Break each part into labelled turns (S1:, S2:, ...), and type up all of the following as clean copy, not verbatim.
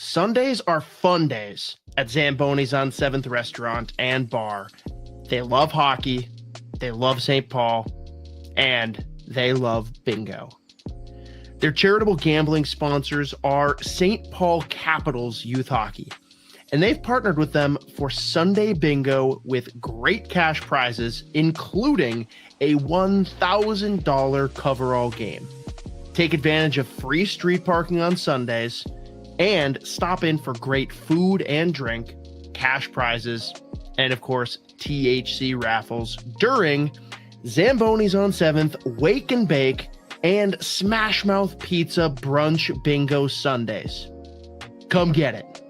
S1: Sundays are fun days at Zamboni's on 7th Restaurant and Bar. They love hockey, they love St. Paul, and they love bingo. Their charitable gambling sponsors are St. Paul Capitals Youth Hockey, and they've partnered with them for Sunday bingo with great cash prizes, including a $1,000 coverall game. Take advantage of free street parking on Sundays and stop in for great food and drink, cash prizes, and of course, THC raffles during Zamboni's on 7th, Wake and Bake, and Smash Mouth Pizza Brunch Bingo Sundays. Come get it.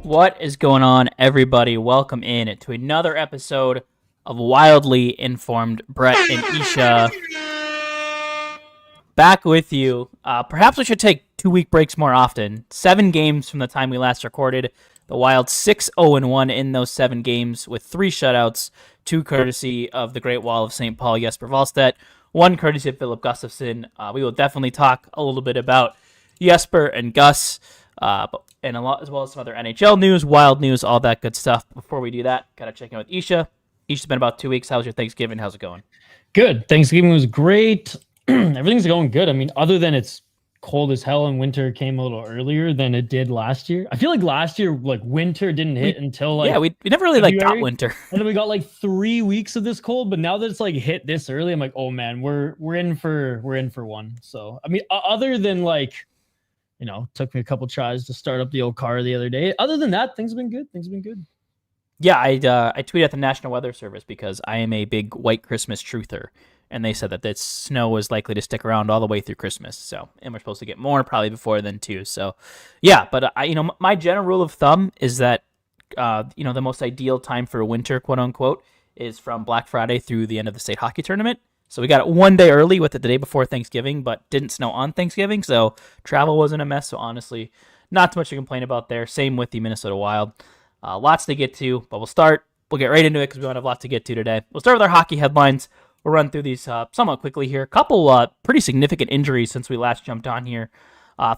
S2: What is going on, everybody? Welcome in to another episode of Wildly Informed. Brett and Isha back with you. Perhaps we should take 2-week breaks more often. 7 games from the time we last recorded. The Wild 6-0-1 in those 7 games with 3 shutouts, 2 courtesy of the Great Wall of St. Paul, Jesper Wallstedt, 1 courtesy of Philip Gustafsson. We will definitely talk a little bit about Jesper and Gus, and a lot as well as some other NHL news, Wild news, all that good stuff. Before we do that, gotta check in with Isha. Isha's been about 2 weeks. How's your Thanksgiving? How's it going?
S3: Good. Thanksgiving was great. Everything's going good. I mean, other than it's cold as hell and winter came a little earlier than it did last year. I feel like last year, winter didn't hit until
S2: we never really got winter.
S3: And then we got 3 weeks of this cold, but now that it's hit this early, I'm like, oh man, we're in for one. So I mean, other than took me a couple tries to start up the old car the other day. Other than that, things have been good.
S2: Yeah, I tweeted at the National Weather Service because I am a big white Christmas truther. And they said that this snow is likely to stick around all the way through Christmas. So, and we're supposed to get more probably before then too. So, yeah. But my general rule of thumb is that, the most ideal time for winter, quote unquote, is from Black Friday through the end of the state hockey tournament. So we got it one day early with it the day before Thanksgiving, but didn't snow on Thanksgiving. So travel wasn't a mess. So honestly, not too much to complain about there. Same with the Minnesota Wild. Lots to get to, but we'll get right into it because we don't have a lot to get to today. We'll start with our hockey headlines. We'll run through these somewhat quickly here. A couple pretty significant injuries since we last jumped on here.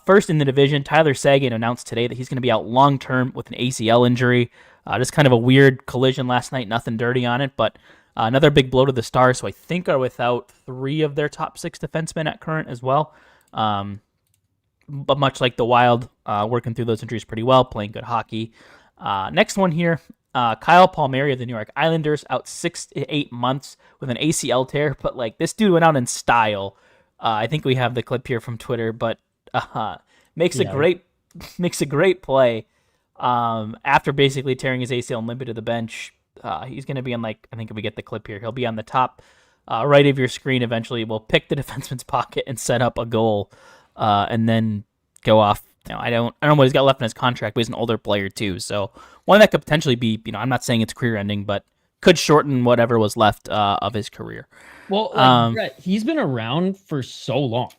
S2: First in the division, Tyler Seguin announced today that he's going to be out long-term with an ACL injury. Just kind of a weird collision last night, nothing dirty on it, but another big blow to the Stars, who I think are without 3 of their top 6 defensemen at current as well. But much like the Wild, working through those injuries pretty well, playing good hockey. Next one here. Kyle Palmieri of the New York Islanders out 6 to 8 months with an ACL tear, but this dude went out in style. I think we have the clip here from Twitter, but makes a great play. After basically tearing his ACL and limping to the bench, he's going to be on I think if we get the clip here, he'll be on the top right of your screen. Eventually, we'll pick the defenseman's pocket and set up a goal, and then go off. I don't know what he's got left in his contract, but he's an older player too. So one that could potentially be, I'm not saying it's career ending, but could shorten whatever was left of his career.
S3: Well, Brett, he's been around for so long.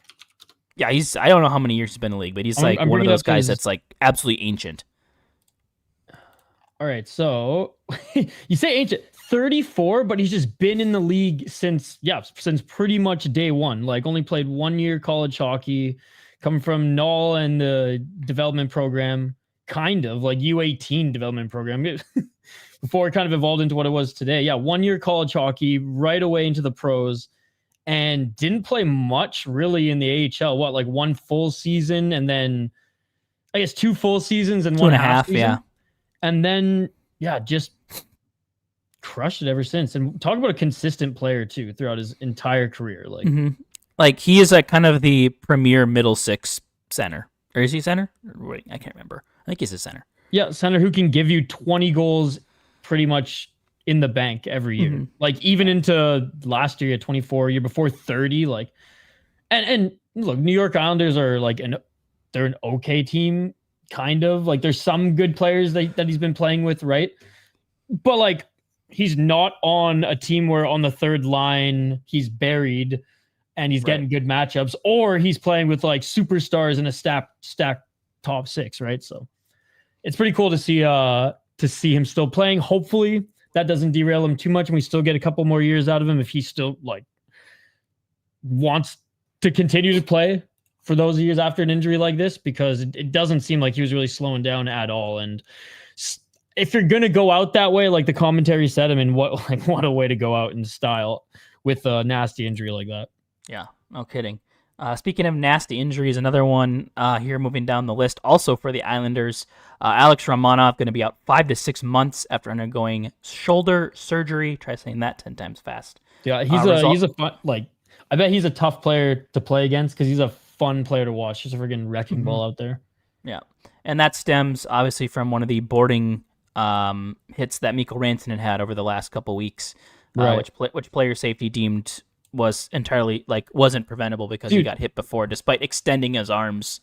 S2: Yeah, I don't know how many years he's been in the league, but he's I'm one of those guys that's absolutely ancient.
S3: All right, so you say ancient, 34, but he's just been in the league since pretty much day one. Only played 1 year college hockey. Coming from Null and the development program, kind of U18 development program, before it kind of evolved into what it was today. Yeah, 1 year college hockey, right away into the pros, and didn't play much really in the AHL. 1 full season, and then I guess 2 full seasons and 1.5 season.
S2: Yeah.
S3: And then, just crushed it ever since. And talk about a consistent player too throughout his entire career.
S2: He is kind of the premier middle 6 center. Or is he center? Wait, I can't remember. I think he's a center. Yeah,
S3: center who can give you 20 goals pretty much in the bank every year. Mm-hmm. Even into last year at 24, year before 30. And look, New York Islanders are they're an okay team, kind of. There's some good players that he's been playing with, right? But he's not on a team where on the third line he's buried and he's getting good matchups, or he's playing with superstars in a stacked top 6, right? So it's pretty cool to see him still playing. Hopefully that doesn't derail him too much and we still get a couple more years out of him if he still wants to continue to play. for those years after an injury like this, because it doesn't seem like he was really slowing down at all. And if you're gonna go out that way, like the commentary said, I mean, what a way to go out in style with a nasty injury like that.
S2: Yeah, no kidding. Speaking of nasty injuries, another one here moving down the list, also for the Islanders. Alex Romanov going to be out 5 to 6 months after undergoing shoulder surgery. Try saying that 10 times fast.
S3: Yeah, he's a fun, like, I bet he's a tough player to play against because he's a fun player to watch. Just a friggin' wrecking ball out there.
S2: Yeah, and that stems obviously from one of the boarding hits that Mikko Rantanen had over the last couple weeks,
S3: right.
S2: which player safety deemed was entirely wasn't preventable because he got hit before, despite extending his arms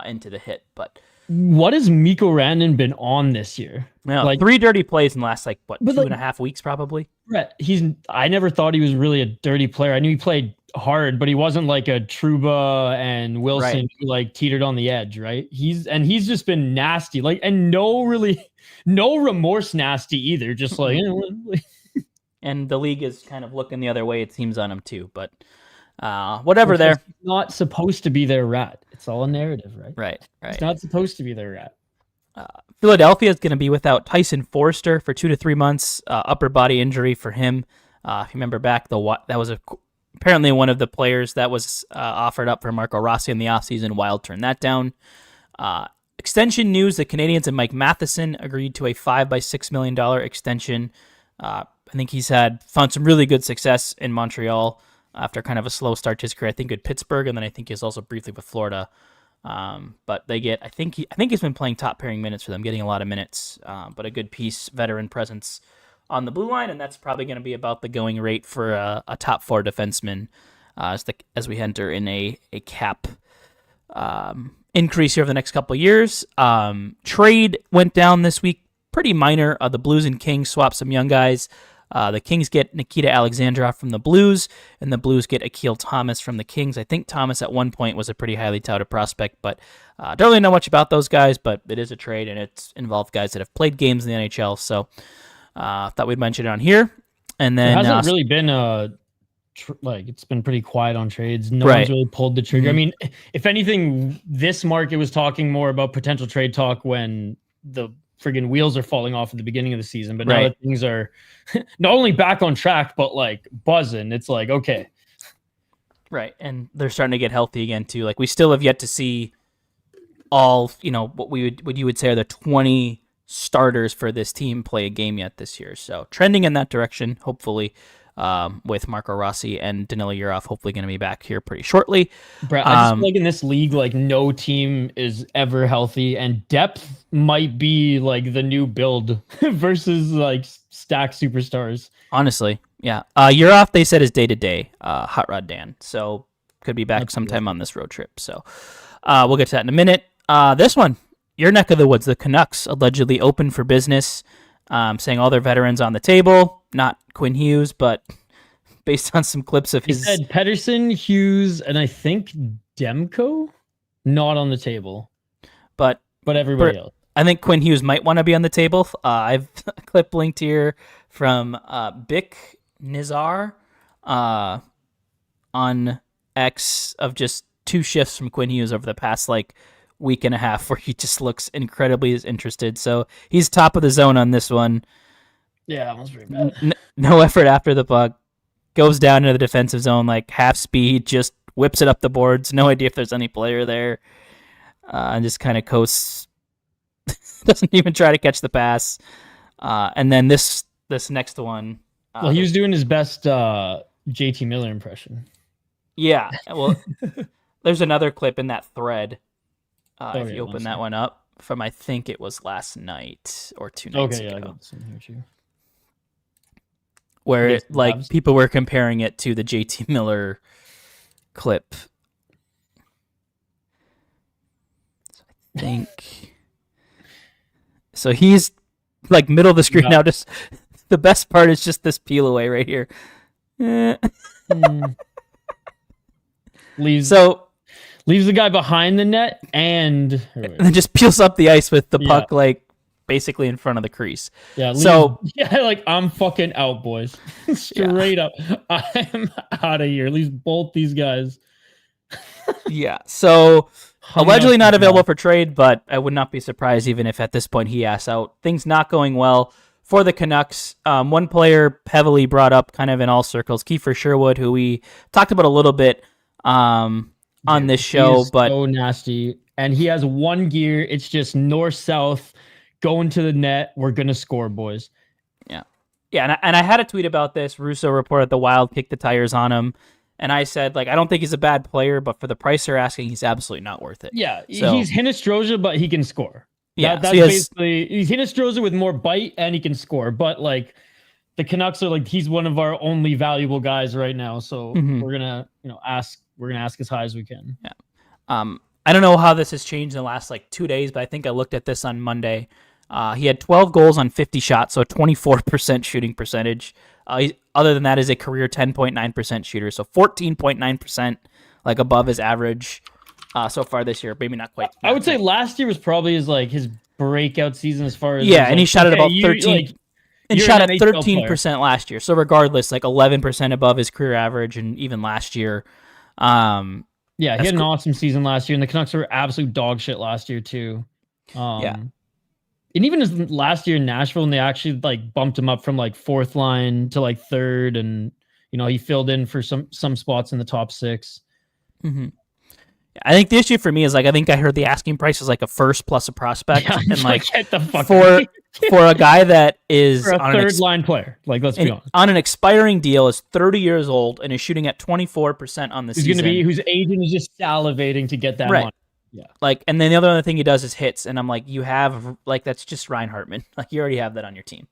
S2: into the hit. But
S3: what has Mikko Rantanen been on this year?
S2: Yeah, 3 dirty plays in the last 2.5 weeks probably.
S3: Right. I never thought he was really a dirty player. I knew he played hard, but he wasn't like a Trouba and Wilson who teetered on the edge, right? He's just been nasty, and no remorse nasty either. Just
S2: and the league is kind of looking the other way, it seems, on him too. But whatever, there.
S3: He's not supposed to be their rat. It's all a narrative, right?
S2: Right.
S3: It's not supposed to be their rat.
S2: Philadelphia is going to be without Tyson Forster for 2 to 3 months. Upper body injury for him. If you remember back, that was apparently one of the players that was offered up for Marco Rossi in the offseason. Wild turned that down. Extension news: the Canadiens and Mike Matheson agreed to a $5 million extension. I think he's found some really good success in Montreal after kind of a slow start to his career. I think at Pittsburgh, and then I think he's also briefly with Florida. But they get, I think he's been playing top pairing minutes for them, getting a lot of minutes, but a good piece, veteran presence on the blue line, and that's probably going to be about the going rate for a top 4 defenseman as we enter in a cap increase here over the next couple of years. Trade went down this week, pretty minor. The Blues and Kings swapped some young guys. The Kings get Nikita Alexandrov from the Blues, and the Blues get Akil Thomas from the Kings. I think Thomas at one point was a pretty highly touted prospect, but don't really know much about those guys, but it is a trade, and it's involved guys that have played games in the NHL, so thought we'd mention it on here. And then
S3: it hasn't really been it's been pretty quiet on trades. No one's really pulled the trigger.
S2: Mm-hmm.
S3: I mean, if anything, this market was talking more about potential trade talk when the friggin' wheels are falling off at the beginning of the season, but now that things are not only back on track, but buzzing, it's okay.
S2: Right. And they're starting to get healthy again too. We still have yet to see all, what you would say are the 20 starters for this team play a game yet this year. So trending in that direction, hopefully, with Marco Rossi and Danila Yurov hopefully going to be back here pretty shortly.
S3: Brett, I just feel in this league, no team is ever healthy, and depth might be the new build versus stacked superstars.
S2: Honestly, yeah. Yurov, they said, is day-to-day, Hot Rod Dan, so could be back sometime on this road trip. So we'll get to that in a minute. This one, your neck of the woods, the Canucks allegedly open for business, saying all their veterans on the table, not Quinn Hughes, but based on some clips of his...
S3: He said Pettersson, Hughes, and I think Demko, not on the table.
S2: But
S3: everybody else.
S2: I think Quinn Hughes might want to be on the table. I've a clip linked here from Bick Nizar on X of just 2 shifts from Quinn Hughes over the past week and a half where he just looks incredibly interested. So he's top of the zone on this one.
S3: Yeah, that was pretty bad.
S2: No effort after the puck. Goes down into the defensive zone half speed, just whips it up the boards. No idea if there's any player there. And just kind of coasts. Doesn't even try to catch the pass. And then this next one.
S3: He was doing his best JT Miller impression.
S2: Yeah. Well, there's another clip in that thread. If you open that one up from, I think it was last night or 2 nights ago.
S3: I got this in here too.
S2: Where people were comparing it to the JT Miller clip. So I think so. He's middle of the screen now. Just the best part is just this peel away right here.
S3: Leaves the guy behind the net and
S2: then just peels up the ice with the puck basically in front of the crease.
S3: Yeah. I'm fucking out, boys. Straight up. I'm out of here. Leaves both these guys.
S2: Yeah. So
S3: Hung
S2: allegedly
S3: out
S2: not
S3: the
S2: available
S3: job.
S2: for trade, but I would not be surprised even if at this point he asks out. Things not going well for the Canucks. One player heavily brought up kind of in all circles, Kiefer Sherwood, who we talked about a little bit on this
S3: He
S2: show,
S3: is
S2: but
S3: so nasty. And he has one gear. It's just north-south, going to the net. We're going to score, boys.
S2: yeah, and I had a tweet about this. Russo reported the Wild kicked the tires on him. And I said, like, I don't think he's a bad player, but for the price they're asking, he's absolutely not worth it.
S3: Yeah,
S2: So-
S3: he's Hinostroza, but he can score.
S2: Yeah,
S3: That's
S2: so he has-
S3: basically, he's Hinostroza with more bite and he can score. But like the Canucks are like, he's one of our only valuable guys right now. So
S2: Mhm.
S3: we're gonna, ask as high as we can.
S2: I don't know how this has changed in the last like 2 days, but I think I looked at this on Monday. He had 12 goals on 50 shots, so a 24% shooting percentage. Other than that, is a career 10.9% shooter, so 14.9%, like above his average so far this year. Maybe not quite.
S3: I would say last year was probably his breakout season as far as
S2: yeah, and he shot at about 13. And
S3: you're
S2: shot
S3: an
S2: at
S3: NHL
S2: 13% last year. So regardless, like 11% above his career average, and even last year.
S3: Yeah, he
S2: That's
S3: had an
S2: cool.
S3: awesome season last year, and the Canucks were absolute dog shit last year too.
S2: Yeah.
S3: And even as last year in Nashville, and they actually like bumped him up from like fourth line to like third, and he filled in for some spots in the top six.
S2: Mm-hmm. I think the issue for me is like I think I heard the asking price is like a first plus a prospect,
S3: Yeah,
S2: and like
S3: get the fuck
S2: for
S3: out.
S2: for a guy that is
S3: For a
S2: on an
S3: third line player. Like, let's be honest.
S2: on an expiring deal, is 30 years old and is shooting at 24% on the
S3: Who's
S2: season.
S3: whose agent is just salivating to get that
S2: Right.
S3: money.
S2: Like, and then the other thing he does is hits, and I'm like, you have like that's just Ryan Hartman. Like, you already have that on your team.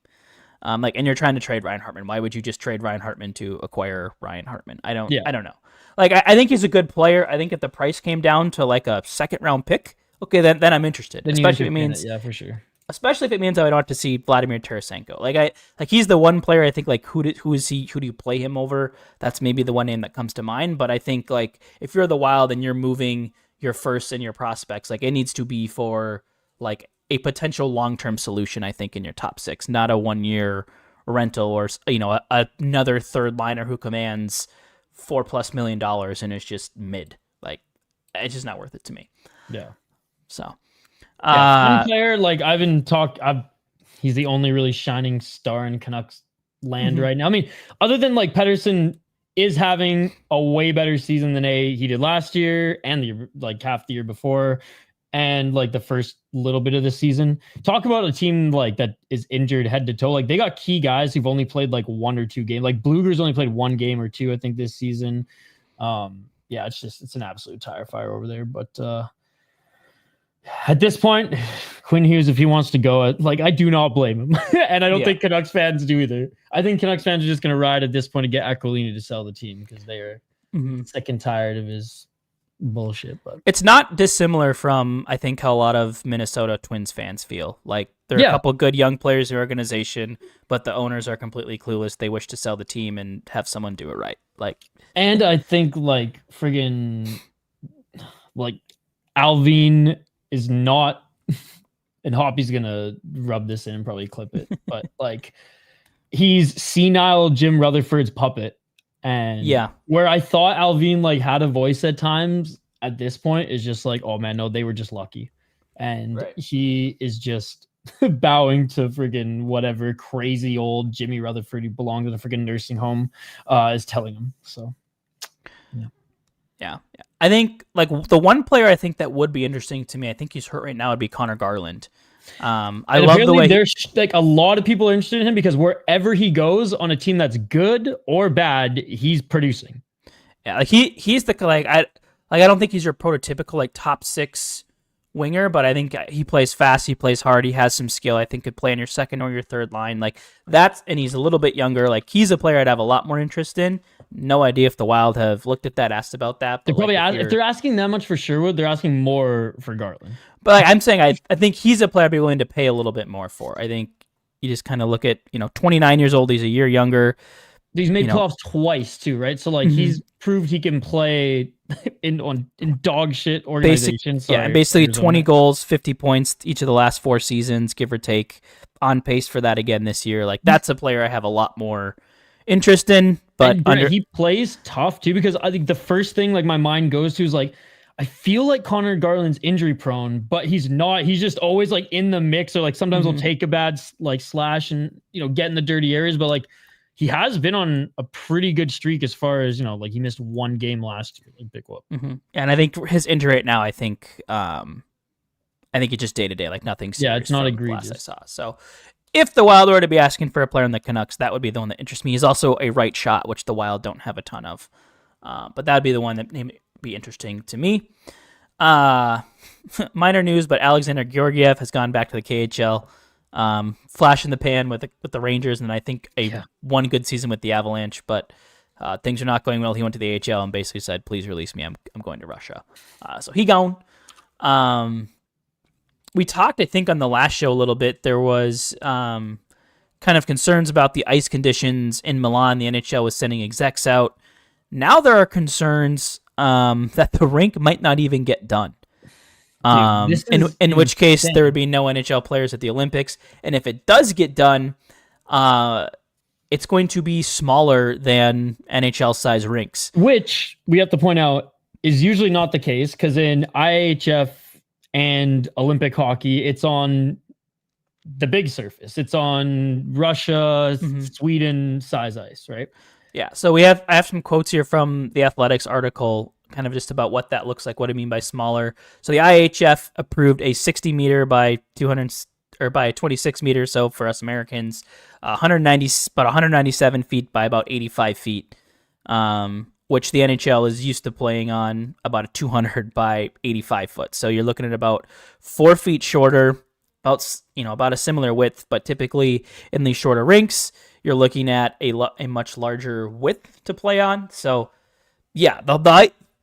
S2: Like, and you're trying to trade Ryan Hartman. Why would you just trade Ryan Hartman to acquire Ryan Hartman? I don't know. Like, I think he's a good player. I think if the price came down to like a second round pick, okay, then I'm interested.
S3: Then you
S2: Especially if it
S3: entertain
S2: means
S3: yeah, for sure.
S2: especially if it means I don't have to see Vladimir Tarasenko. Like he's the one player I think like who is he? Who do you play him over? That's maybe the one name that comes to mind. But I think like if you're the Wild and you're moving your first and your prospects, like it needs to be for like a potential long-term solution. I think in your top six, not a 1-year rental or another third liner who commands $4+ million and is just mid. Like it's just not worth it to me.
S3: Yeah.
S2: So.
S3: One player like he's the only really shining star in Canucks land right now. I mean, other than like Pettersson is having a way better season than he did last year and half the year before, and like the first little bit of the season. Talk about a team like that is injured head to toe. Like they got key guys who've only played like 1 or 2 games. Like Bluger's only played 1 game or 2, I think, this season. Yeah, it's an absolute tire fire over there. But at this point, Quinn Hughes, if he wants to go, like I do not blame him, and I don't think Canucks fans do either. I think Canucks fans are just going to ride at this point and get Aquilini to sell the team because they are sick and tired of his bullshit. But
S2: it's not dissimilar from I think how a lot of Minnesota Twins fans feel. Like there are a couple good young players in the organization, but the owners are completely clueless. They wish to sell the team and have someone do it right.
S3: And I think like friggin' like Alvin is not, and Hoppy's gonna rub this in and probably clip it, but like he's senile Jim Rutherford's puppet. And where I thought Alvin like had a voice at times, at this point is just like, oh man, no, they were just lucky. And he is just bowing to friggin' whatever crazy old Jimmy Rutherford who belonged to the friggin' nursing home is telling him. So yeah.
S2: I think like the one player I think that would be interesting to me, I think he's hurt right now, would be Connor Garland. I love the way
S3: there's like a lot of people are interested in him because wherever he goes on a team that's good or bad, he's producing.
S2: Yeah, like he's the I don't think he's your prototypical like top 6 winger, but I think he plays fast, he plays hard, he has some skill. I think could play on your second or your third line. Like and he's a little bit younger. Like he's a player I'd have a lot more interest in. No idea if the Wild have looked at that, asked about that.
S3: They're probably if they're asking that much for Sherwood, they're asking more for Garland.
S2: But like, I'm saying, I think he's a player I'd be willing to pay a little bit more for. I think you just kind of look at 29 years old, he's a year younger.
S3: He's made playoffs twice too, right? So like he's proved he can play in dog shit organizations.
S2: Basically 20 goals, 50 points each of the last 4 seasons, give or take. On pace for that again this year. Like that's a player I have a lot more interest in. But
S3: he plays tough too, because I think the first thing like my mind goes to is like, I feel like Connor Garland's injury prone, but he's not. He's just always like in the mix, or like sometimes he'll take a bad like slash and get in the dirty areas. But like he has been on a pretty good streak as far as like he missed one game last year, like big whoop.
S2: And I think his injury right now, I think it's just day to day, like nothing serious.
S3: Yeah, it's not
S2: from
S3: egregious.
S2: Last I saw. So if the Wild were to be asking for a player in the Canucks, that would be the one that interests me. He's also a right shot, which the Wild don't have a ton of. But that would be the one that may be interesting to me. Minor news, but Alexander Georgiev has gone back to the KHL. Flash in the pan with the Rangers, and I think one good season with the Avalanche, but things are not going well. He went to the AHL and basically said, "Please release me. I'm going to Russia." So he gone. We talked, I think, on the last show a little bit. There was kind of concerns about the ice conditions in Milan. The NHL was sending execs out. Now there are concerns that the rink might not even get done. In which case there would be no NHL players at the Olympics. And if it does get done, it's going to be smaller than NHL size rinks.
S3: Which we have to point out is usually not the case, because in IHF and Olympic hockey, it's on the big surface. It's on Russia, Sweden size ice, right?
S2: Yeah, so I have some quotes here from the Athletics article, kind of just about what that looks like, what I mean by smaller. So the IHF approved a 60 meter by 200 or by 26 meters, so for us Americans, about 197 feet by about 85 feet, which the NHL is used to playing on about a 200 by 85 foot. So you're looking at about 4 feet shorter, about a similar width, but typically in these shorter rinks, you're looking at a much larger width to play on. So, yeah,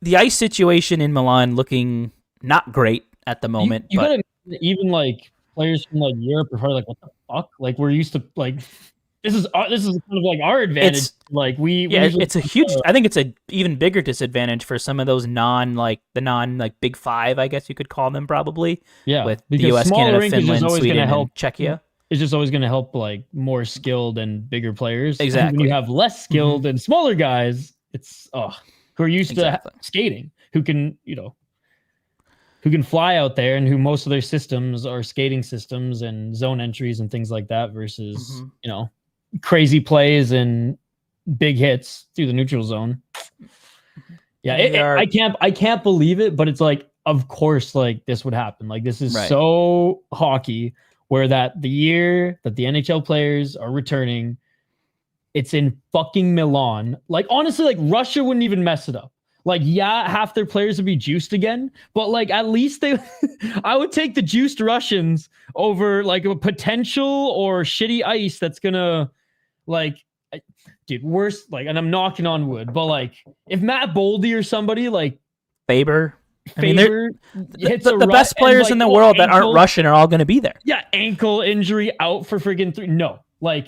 S2: the ice situation in Milan looking not great at the moment.
S3: You gotta even like players from like Europe are probably like, what the fuck? Like we're used to like this is kind of like our advantage. It's a huge. I think it's a even bigger disadvantage for some of those non big five, I guess you could call them probably. Yeah,
S2: with the U.S., Canada, Finland, Sweden, and Czechia.
S3: It's just always going to help like more skilled and bigger players.
S2: Exactly.
S3: When you have less skilled and smaller guys, it's who are used to skating, who can fly out there, and who most of their systems are skating systems and zone entries and things like that versus crazy plays and big hits through the neutral zone. Yeah, I can't believe it, but it's like, of course, like this would happen. Like this is so hockey. Where that the year that the NHL players are returning, it's in fucking Milan. Like, honestly, like Russia wouldn't even mess it up. Like, yeah, half their players would be juiced again, but like at least I would take the juiced Russians over like a potential or shitty ice that's gonna like, dude, worse. Like, and I'm knocking on wood, but like if Matt Boldy or somebody like
S2: Faber.
S3: The
S2: best players in the world that aren't Russian are all going to be there.
S3: Yeah, ankle injury out for friggin' 3. No, like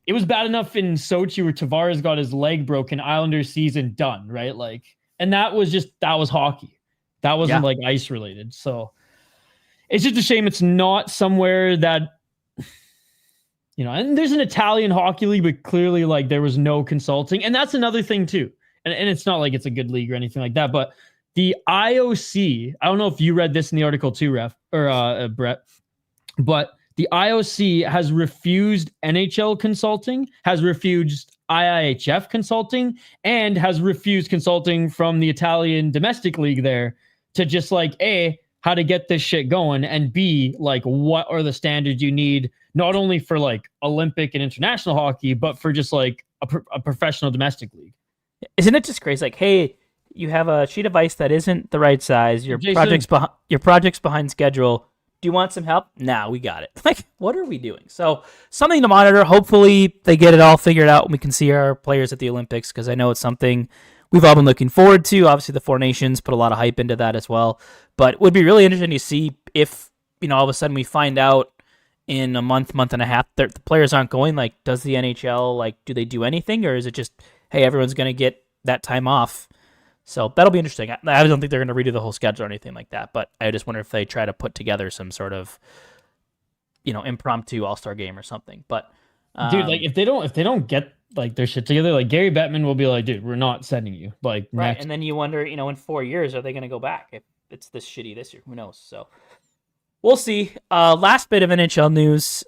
S3: it was bad enough in Sochi where Tavares got his leg broken. Islanders season done, right? Like, and that was hockey. That wasn't like ice related. So it's just a shame it's not somewhere that And there's an Italian hockey league, but clearly like there was no consulting, and that's another thing too. And it's not like it's a good league or anything like that, but the IOC, I don't know if you read this in the article too, Brett, but the IOC has refused NHL consulting, has refused IIHF consulting, and has refused consulting from the Italian domestic league there to just like, A, how to get this shit going, and B, like what are the standards you need, not only for like Olympic and international hockey, but for just like a professional domestic league.
S2: Isn't it just crazy? Like, hey, you have a sheet of ice that isn't the right size. Your project's behind schedule. Do you want some help? Nah, we got it. Like, what are we doing? So something to monitor. Hopefully they get it all figured out and we can see our players at the Olympics, because I know it's something we've all been looking forward to. Obviously the Four Nations put a lot of hype into that as well. But it would be really interesting to see if, all of a sudden we find out in a month and a half that the players aren't going. Like, does the NHL, like, do they do anything? Or is it just, hey, everyone's going to get that time off? So that'll be interesting. I don't think they're going to redo the whole schedule or anything like that, but I just wonder if they try to put together some sort of, impromptu All-Star game or something. But
S3: dude, like if they don't get like their shit together. Like Gary Bettman will be like, dude, we're not sending you. Like
S2: Right,
S3: next.
S2: and then you wonder, in 4 years, are they going to go back? If it's this shitty this year, who knows? So we'll see. Last bit of NHL news.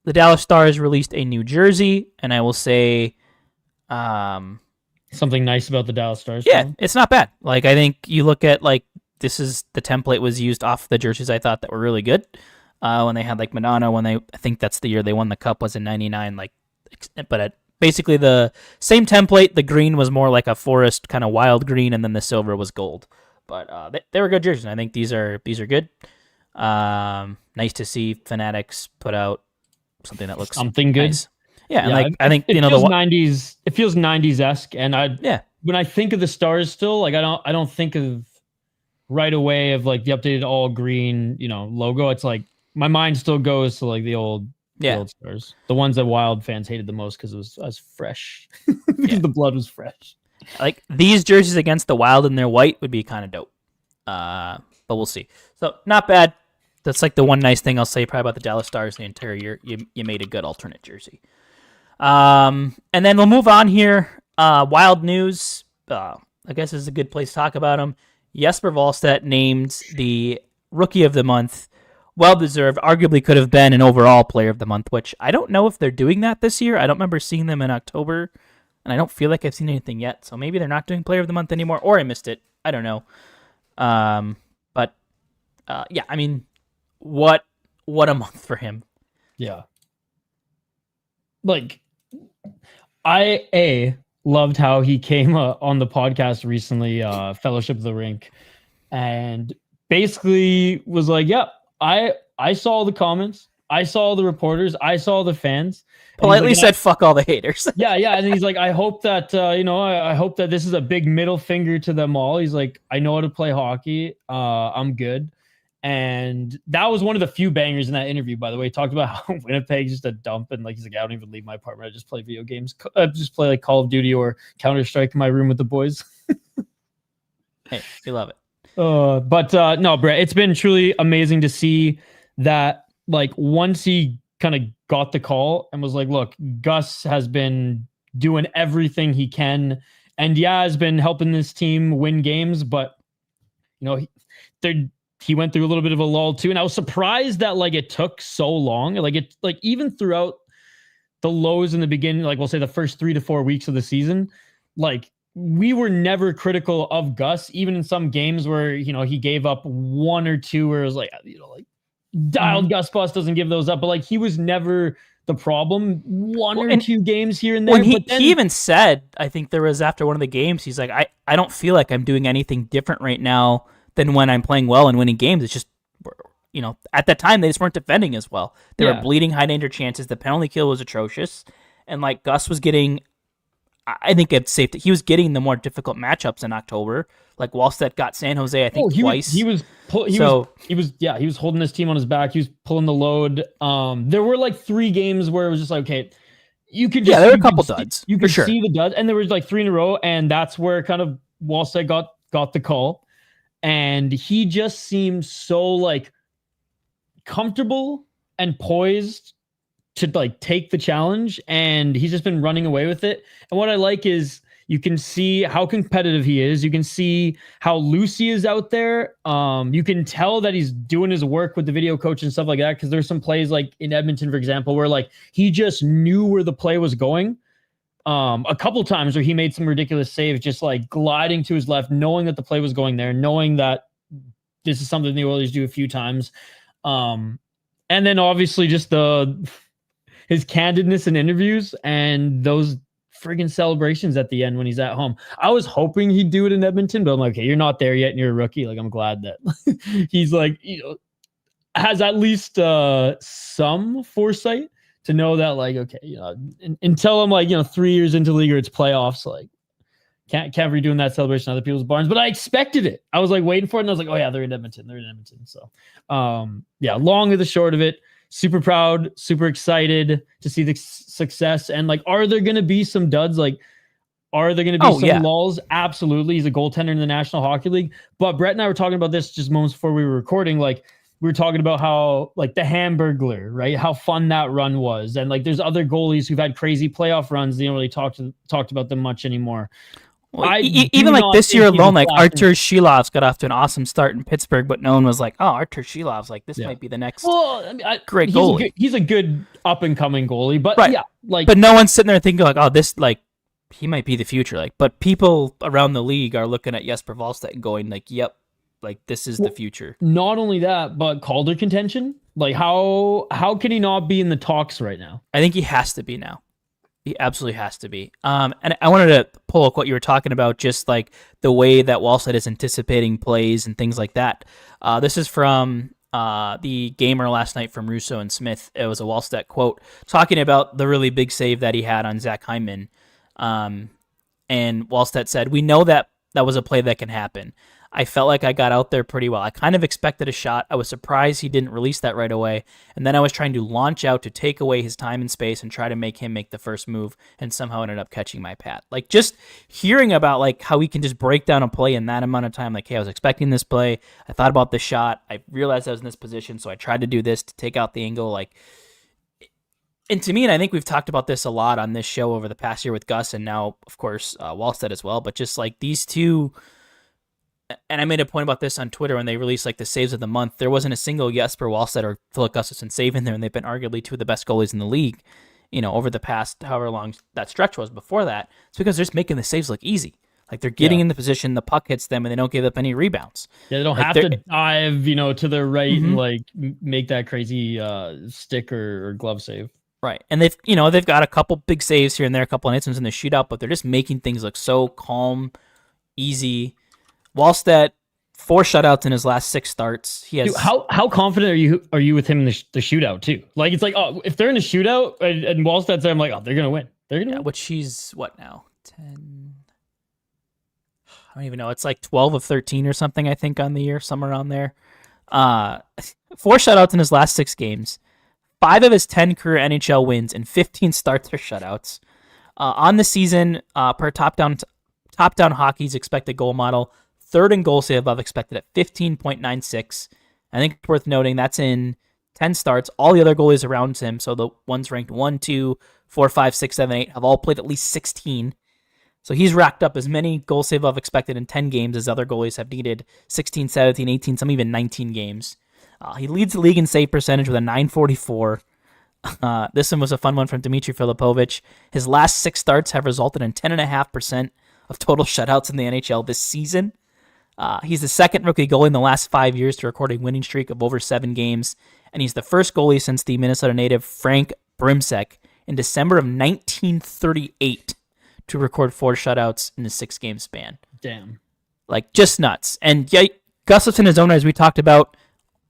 S2: The Dallas Stars released a new jersey, and I will say,
S3: something nice about the Dallas Stars.
S2: yeah, it's not bad. Like, I think you look at, like, this is the template was used off the jerseys I thought that were really good. When they had, like, Madonna, I think that's the year they won the cup, was in 99, like, but basically the same template. The green was more like a forest kind of wild green, and then the silver was gold. But they were good jerseys. And I think these are good. Nice to see Fanatics put out something that looks
S3: something good.
S2: Nice. Yeah, and like I think
S3: it feels 90s. It feels 90s-esque, and when I think of the Stars, still like I don't think of right away of like the updated all green logo. It's like my mind still goes to like the old Stars, the ones that Wild fans hated the most because it was fresh, because the blood was fresh.
S2: Like these jerseys against the Wild in their white would be kind of dope, but we'll see. So not bad. That's like the one nice thing I'll say probably about the Dallas Stars the entire year. You made a good alternate jersey. And then we'll move on here. Wild news. I guess this is a good place to talk about him. Jesper Wallstedt named the Rookie of the Month. Well-deserved. Arguably could have been an overall Player of the Month, which I don't know if they're doing that this year. I don't remember seeing them in October, and I don't feel like I've seen anything yet. So maybe they're not doing Player of the Month anymore, or I missed it. I don't know. Yeah, I mean, what a month for him.
S3: Yeah. Like, I loved how he came on the podcast recently, Fellowship of the Rink, and basically was like, "Yep, I saw the comments, I saw the reporters, I saw the fans."
S2: Politely said, "Fuck all the haters."
S3: Yeah, and he's like, "I hope that I hope that this is a big middle finger to them all." He's like, "I know how to play hockey. I'm good." And that was one of the few bangers in that interview, by the way. He talked about how Winnipeg's just a dump, and like he's like, I don't even leave my apartment. I just play video games. I just play like Call of Duty or Counter-Strike in my room with the boys.
S2: Hey, you love it.
S3: But no, Brett, it's been truly amazing to see that. Like once he kind of got the call and was like, look, Gus has been doing everything he can, and has been helping this team win games, but he went through a little bit of a lull too. And I was surprised that like it took so long. Like even throughout the lows in the beginning, like we'll say the first 3 to 4 weeks of the season, like we were never critical of Gus, even in some games where, he gave up 1 or 2 where it was like, dialed Gus Bus doesn't give those up, but like he was never the problem. 1 or 2 games here and there.
S2: When he even said, I think there was after one of the games, he's like, I don't feel like I'm doing anything different right now than when I'm playing well and winning games. It's just, at that time, they just weren't defending as well. They were bleeding high danger chances. The penalty kill was atrocious. And like Gus was getting, I think it's safe he was getting the more difficult matchups in October. Like Wallstedt got San Jose, I think twice. He was holding his team on his back. He was pulling the load. There were like 3 games where it was just like, okay, you could just, there were a couple duds.
S3: You could see the duds. And there was like 3 in a row. And that's where kind of Wallstedt got the call. And he just seems so like comfortable and poised to like take the challenge, and he's just been running away with it. And what I like is you can see how competitive he is. You can see how loose he is out there. You can tell that he's doing his work with the video coach and stuff like that, because there's some plays like in Edmonton, for example, where like he just knew where the play was going. A couple times where he made some ridiculous saves, just like gliding to his left, knowing that the play was going there, knowing that this is something the Oilers do a few times. And then obviously just his candidness in interviews and those friggin' celebrations at the end when he's at home. I was hoping he'd do it in Edmonton, but I'm like, hey, you're not there yet and you're a rookie. Like, I'm glad that he's like, has at least some foresight to know that, like, okay, until I'm like, 3 years into the league or it's playoffs, like, can't be doing that celebration in other people's barns. But I expected it. I was like waiting for it, and I was like, oh yeah, they're in Edmonton. So, long of the short of it, super proud, super excited to see the success. And like, are there going to be some duds? Like, are there going to be some lulls? Absolutely. He's a goaltender in the National Hockey League. But Brett and I were talking about this just moments before we were recording. Like, we were talking about how like the Hamburglar, right? How fun that run was, and like there's other goalies who've had crazy playoff runs. They don't really talked about them much anymore.
S2: Well, even like this year alone, like Artur Shilov's got off to an awesome start in Pittsburgh, but no one was like, "Oh, Artur Shilov's like this might be the next great goalie."
S3: He's a good up and coming goalie, but
S2: but no one's sitting there thinking like, "Oh, this like he might be the future." Like, but people around the league are looking at Jesper Wallstedt and going like, "Yep, like this is the future."
S3: Not only that, but Calder contention. Like, how can he not be in the talks right now?
S2: I think he has to be now. He absolutely has to be. And I wanted to pull up what you were talking about, just like the way that Wallstedt is anticipating plays and things like that. This is from the Gamer last night from Russo and Smith. It was a Wallstedt quote talking about the really big save that he had on Zach Hyman. And Wallstedt said, "We know that was a play that can happen. I felt like I got out there pretty well. I kind of expected a shot. I was surprised he didn't release that right away. And then I was trying to launch out to take away his time and space and try to make him make the first move, and somehow ended up catching my pad." Like, just hearing about like how he can just break down a play in that amount of time. Like, hey, I was expecting this play. I thought about the shot. I realized I was in this position, so I tried to do this to take out the angle. Like, and to me, and I think we've talked about this a lot on this show over the past year with Gus, and now, of course, Wallstedt as well. But just like these two. And I made a point about this on Twitter when they released like the saves of the month. There wasn't a single Jesper Wallstedt or Philip Gustafsson save in there, and they've been arguably two of the best goalies in the league, over the past however long that stretch was before that. It's because they're just making the saves look easy. Like they're getting in the position, the puck hits them, and they don't give up any rebounds. Yeah,
S3: they don't have to dive, to the right and like make that crazy stick or glove save.
S2: Right, and they've got a couple big saves here and there, a couple of instances in the shootout, but they're just making things look so calm, easy. Wallstedt, 4 shutouts in his last 6 starts. He has.
S3: Dude, how confident are you with him in the shootout too? Like, it's like, oh, if they're in a shootout and Wallsted's there, I'm like, oh, they're gonna win. They're gonna win.
S2: Which he's what now? 10. I don't even know. It's like 12 of 13 or something, I think, on the year, somewhere around there. 4 shutouts in his last 6 games. 5 of his 10 career NHL wins and 15 starts are shutouts. On the season, per top down hockey's expected goal model, 3rd in goal save above expected at 15.96. I think it's worth noting that's in 10 starts. All the other goalies around him, so the ones ranked 1, 2, 4, 5, 6, 7, 8, have all played at least 16. So he's racked up as many goal save above expected in 10 games as other goalies have needed 16, 17, 18, some even 19 games. He leads the league in save percentage with a 944. This one was a fun one from Dmitry Filipovich. His last 6 starts have resulted in 10.5% of total shutouts in the NHL this season. He's the 2nd rookie goalie in the last 5 years to record a winning streak of over 7 games, and he's the first goalie since the Minnesota native Frank Brimsek in December of 1938 to record 4 shutouts in a 6-game span.
S3: Damn. Like,
S2: just nuts. And yeah, Gustafsson, his own, as we talked about,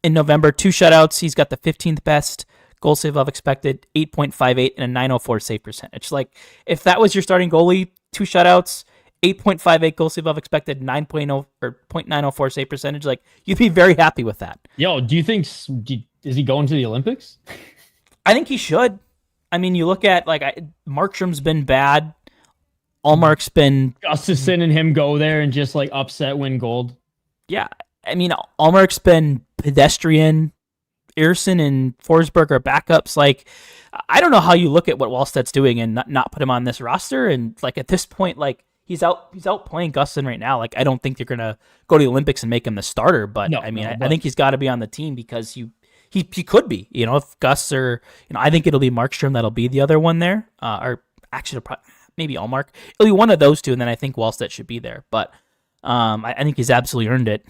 S2: in November, 2 shutouts. He's got the 15th best goal save above expected, 8.58, and a 904 save percentage. Like, if that was your starting goalie, 2 shutouts, 8.58 goal save above expected, 9.0 or 0.904 save percentage, like, you'd be very happy with that.
S3: Yo, do you think, is he going to the Olympics?
S2: I think he should. I mean, you look at, like, Markstrom's been bad. Allmark's been...
S3: Gustafsson and him go there and just, like, upset win gold.
S2: Yeah. I mean, Allmark's been pedestrian. Ersson and Forsberg are backups. Like, I don't know how you look at what Wallstedt's doing and not put him on this roster. And, like, at this point, like, he's out playing Gustafsson right now. Like, I don't think they're going to go to the Olympics and make him the starter. But, I think he's got to be on the team because he could be. If Gus or, I think it'll be Markstrom that'll be the other one there. Or actually, maybe Allmark. It'll be one of those two, and then I think Wallstedt should be there. But I think he's absolutely earned it.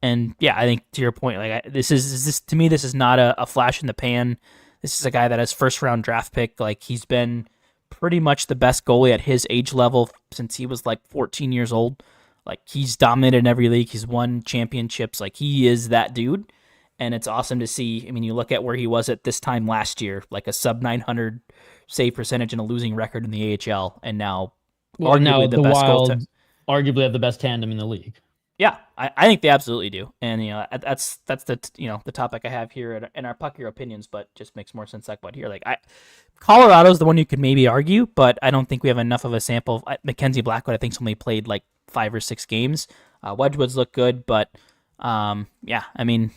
S2: And yeah, I think to your point, like this is not a flash in the pan. This is a guy that has 1st-round draft pick. Like, he's been pretty much the best goalie at his age level since he was like 14 years old. Like, he's dominated in every league. He's won championships. Like, he is that dude. And it's awesome to see. I mean, you look at where he was at this time last year, like a sub 900 save percentage and a losing record in the AHL, and now
S3: arguably the best Wild arguably have the best tandem in the league.
S2: Yeah, I think they absolutely do, and that's the the topic I have here in our Puck Hero opinions, but just makes more sense to talk about here. Like, Colorado's the one you could maybe argue, but I don't think we have enough of a sample. Mackenzie Blackwood, I think, only played like 5 or 6 games. Wedgwood's look good, but Yeah, I mean,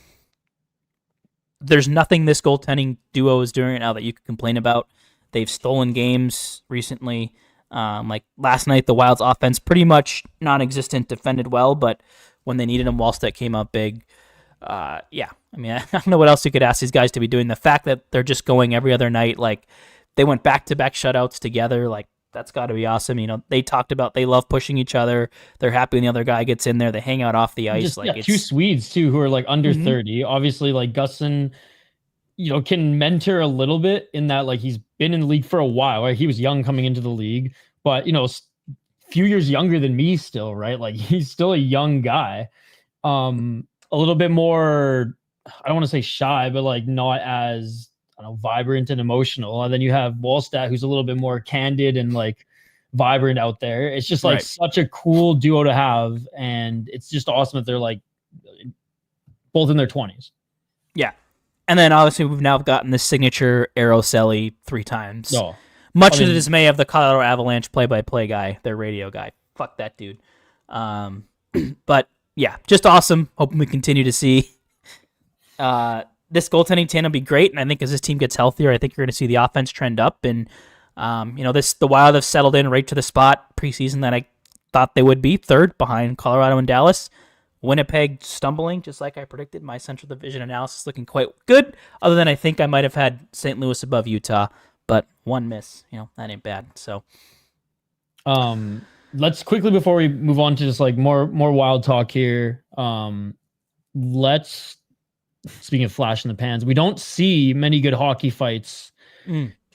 S2: there's nothing this goaltending duo is doing right now that you could complain about. They've stolen games recently. Like last night, the Wild's offense pretty much non-existent, defended well, but when they needed him, Wallstedt came up big. Yeah, I mean, I don't know what else you could ask these guys to be doing. The fact that they're just going every other night, like they went back-to-back shutouts together, like that's got to be awesome. You know, they talked about they love pushing each other. They're happy when the other guy gets in there. They hang out off the ice.
S3: Just,
S2: like
S3: yeah,
S2: it's
S3: two Swedes too who are like under 30. Obviously, like Gusson, you know, can mentor a little bit in that like he's been in the league for a while. Right? He was young coming into the league, but you know, few years younger than me still, right? Like he's still a young guy. A little bit more, I don't want to say shy, but like not as, I don't know, vibrant and emotional. And then you have Wallstedt, who's a little bit more candid and like vibrant out there. It's just like such a cool duo to have. And it's just awesome that they're like both in their 20s.
S2: Yeah. And then obviously we've now gotten the signature Arroselli 3 times.
S3: No.
S2: Much to the dismay of the Colorado Avalanche play-by-play guy, their radio guy. Fuck that dude. But yeah, just awesome. Hoping we continue to see this goaltending tandem be great. And I think as this team gets healthier, I think you're going to see the offense trend up. And you know, the Wild have settled in right to the spot preseason that I thought they would be, third behind Colorado and Dallas. Winnipeg stumbling, just like I predicted. My Central Division analysis looking quite good. Other than I think I might have had St. Louis above Utah. But one miss, you know, that ain't bad. So,
S3: let's quickly, before we move on to just like more Wild talk here. Let's, speaking of flash in the pans, we don't see many good hockey fights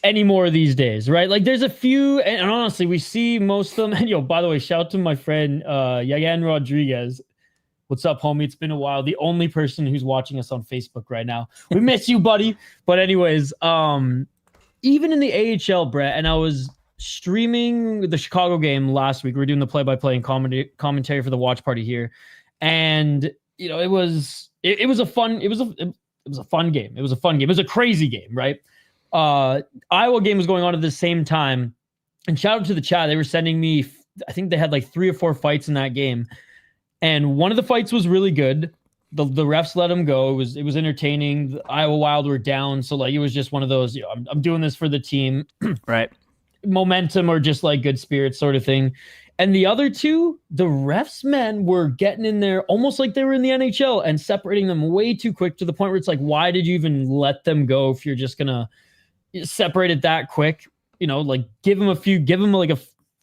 S3: anymore these days, right? Like there's a few, and honestly, we see most of them. And yo, by the way, shout out to my friend Yayan Rodriguez. What's up, homie? It's been a while. The only person who's watching us on Facebook right now. We miss you, buddy. But anyways, even in the AHL, Brett, and I was streaming the Chicago game last week. We were doing the play-by-play and commentary for the watch party here, and you know, it was a fun game. It was a fun game. It was a crazy game, right? Iowa game was going on at the same time, and shout out to the chat. They were sending me, I think they had like 3 or 4 fights in that game, and one of the fights was really good. The refs let them go. It was entertaining. The Iowa Wild were down, so like it was just one of those, you know, I'm doing this for the team,
S2: right?
S3: Momentum or just like good spirits sort of thing. And the other two, the refs men were getting in there almost like they were in the NHL and separating them way too quick to the point where it's like, why did you even let them go if you're just gonna separate it that quick? You know, like give them like a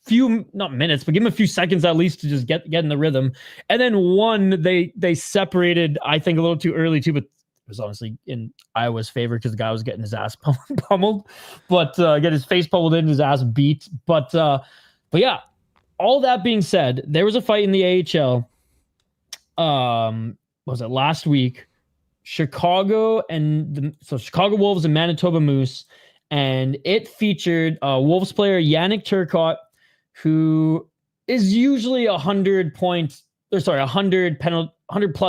S3: few, not minutes, but give them a few seconds at least to just get in the rhythm. And then one, they separated, I think, a little too early too, but it was honestly in Iowa's favor because the guy was getting his ass pummeled, but get his face pummeled in, his ass beat. But yeah, all that being said, there was a fight in the AHL. Was it last week? Chicago Wolves and Manitoba Moose, and it featured Wolves player Yannick Turcotte, who is usually 100 plus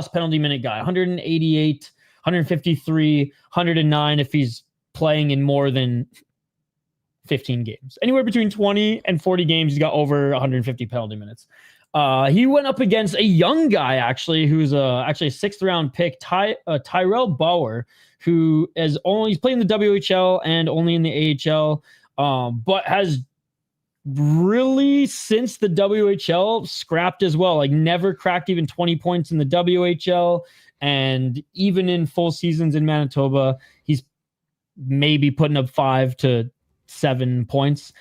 S3: penalty minute guy, 188, 153, 109 if he's playing in more than 15 games. Anywhere between 20 and 40 games, he's got over 150 penalty minutes. He went up against a young guy, actually, who's actually a 6th round pick, Tyrell Bauer, who he's playing the WHL and only in the AHL, but has really, since the WHL, scrapped as well. Like never cracked even 20 points in the WHL, and even in full seasons in Manitoba, he's maybe putting up 5 to 7 points.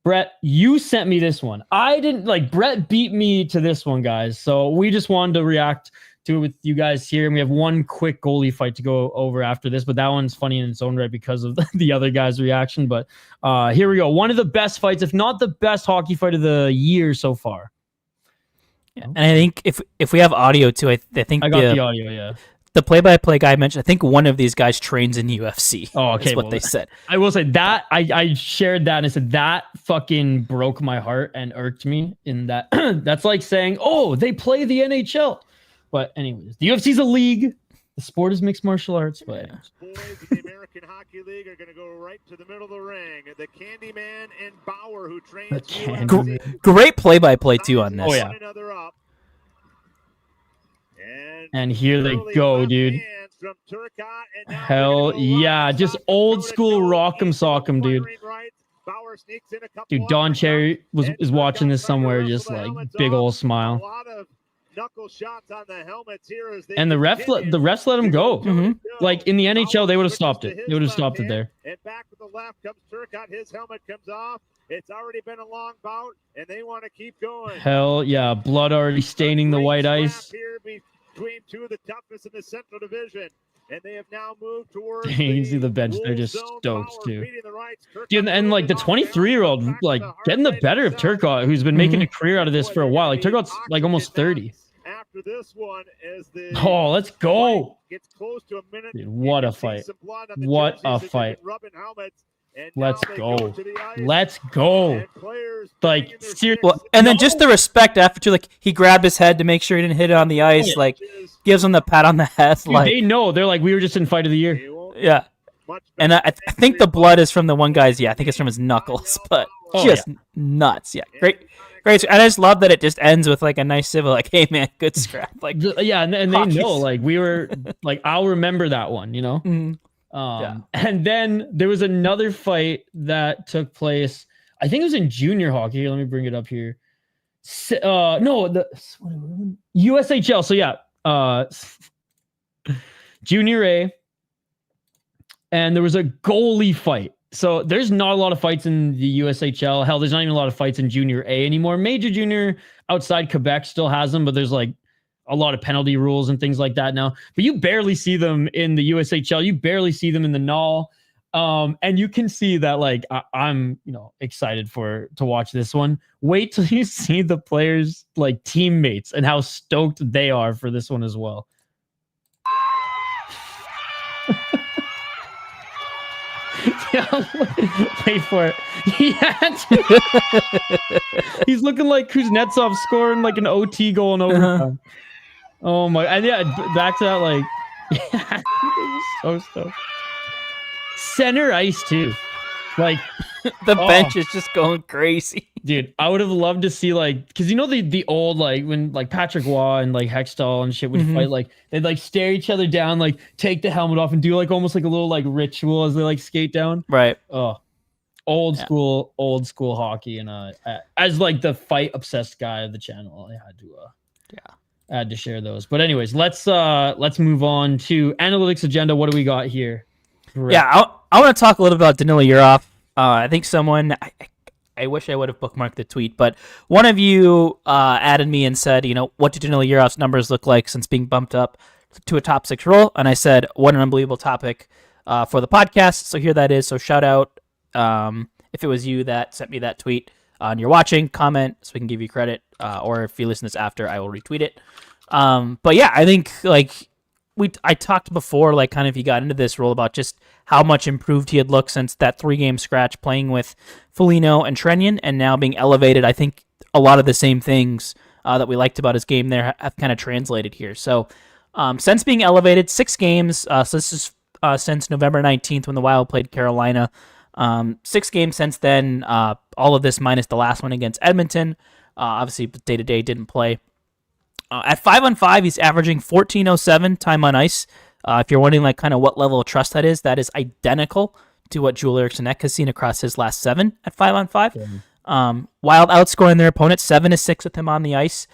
S3: Brett, you sent me this one. I didn't like Brett beat me to this one, guys. So we just wanted to react to it with you guys here. And we have one quick goalie fight to go over after this, but that one's funny in its own right because of the other guy's reaction. But here we go. One of the best fights, if not the best hockey fight of the year so far.
S2: Yeah. And I think if we have audio too, I think
S3: I got the audio, yeah.
S2: The play-by-play guy mentioned, I think one of these guys trains in UFC.
S3: Oh, okay.
S2: That's what they said.
S3: I will say that I shared that and I said that fucking broke my heart and irked me in that. That's like saying, oh, they play the NHL. But anyways, the UFC's a league. The sport is mixed martial arts. But
S4: boys in the American Hockey League are going to go right to the middle of the ring. The Candyman and Bauer, who trains
S2: great play-by-play too on this.
S3: Oh yeah. And here they go, dude. Hell yeah. Just old school rock'em sock'em, dude. Dude, Don Cherry is watching this somewhere, just like big old smile. And the refs let him go.
S2: Mm-hmm.
S3: Like in the NHL, they would have stopped it. They would have stopped it there.
S4: And back to the left comes Turcotte. His helmet comes off. It's already been a long bout, and they want to keep going.
S3: Hell yeah, blood already staining the white ice.
S4: Here between two of the toughest in the Central Division. And they have now moved towards
S3: you can see the bench, they're just stoked too. Dude, and like the 23-year-old, like getting the better of Turcotte, who's been making a career out of this for a while. Like Turcotte's like almost 30.
S4: After this one, as the
S3: let's go.
S4: Gets close to a minute.
S3: Dude, what a fight. What a fight. Let's go. Let's go. Like, seriously.
S2: Well, and then just the respect after too, like he grabbed his head to make sure he didn't hit it on the ice, like gives him the pat on the head.
S3: Dude,
S2: like
S3: they know. They're like, we were just in fight of the year.
S2: Yeah. And I think the blood is from the one guy's. Yeah, I think it's from his knuckles, but just nuts. Yeah, great. And I just love that it just ends with like a nice civil, like, "Hey man, good scrap." Like,
S3: yeah, and they know, like, we were like, I'll remember that one, you know.
S2: Yeah.
S3: And then there was another fight that took place. I think it was in junior hockey. Here, let me bring it up here. No, the USHL. So yeah, junior A, and there was a goalie fight. So there's not a lot of fights in the USHL. Hell, there's not even a lot of fights in junior A anymore. Major junior outside Quebec still has them, but there's like a lot of penalty rules and things like that now. But you barely see them in the USHL. You barely see them in the NAL. And you can see that, like, I'm, excited to watch this one. Wait till you see the players, like, teammates, and how stoked they are for this one as well. Yeah, wait for it. He's looking like Kuznetsov scoring like an OT goal in overtime. Oh my! And yeah, back to that, like, yeah, so stoked. Center ice too, like
S2: the bench is just going crazy,
S3: dude. I would have loved to see, like, because the old, like, when like Patrick Waugh and like Hextall and shit would fight, like they'd like stare each other down, like take the helmet off and do like almost like a little like ritual as they like skate down.
S2: Right.
S3: Oh, old school hockey, and as like the fight obsessed guy of the channel, I had to share those. But anyways, let's move on to analytics agenda. What do we got here?
S2: Yeah, I want to talk a little bit about Danila Yurov. I think someone, I wish I would have bookmarked the tweet, but one of you added me and said, what do Danila Yurov's numbers look like since being bumped up to a top 6 role? And I said, what an unbelievable topic for the podcast. So here that is. So shout out if it was you that sent me that tweet and you're watching, comment so we can give you credit. Or if you listen to this after, I will retweet it. But yeah, I think like I talked before, like kind of he got into this role about just how much improved he had looked since that 3-game scratch playing with Foligno and Trenyan, and now being elevated. I think a lot of the same things that we liked about his game there have kind of translated here. So since being elevated, 6 games, so this is since November 19th when the Wild played Carolina. 6 games since then, all of this minus the last one against Edmonton. Obviously, day-to-day didn't play. At 5-on-5, he's averaging 14.07 time on ice. If you're wondering like kind of what level of trust that is identical to what Joel Eriksson Ek has seen across his last 7 at 5-on-5. Wild outscoring their opponent 7-6 with him on the ice,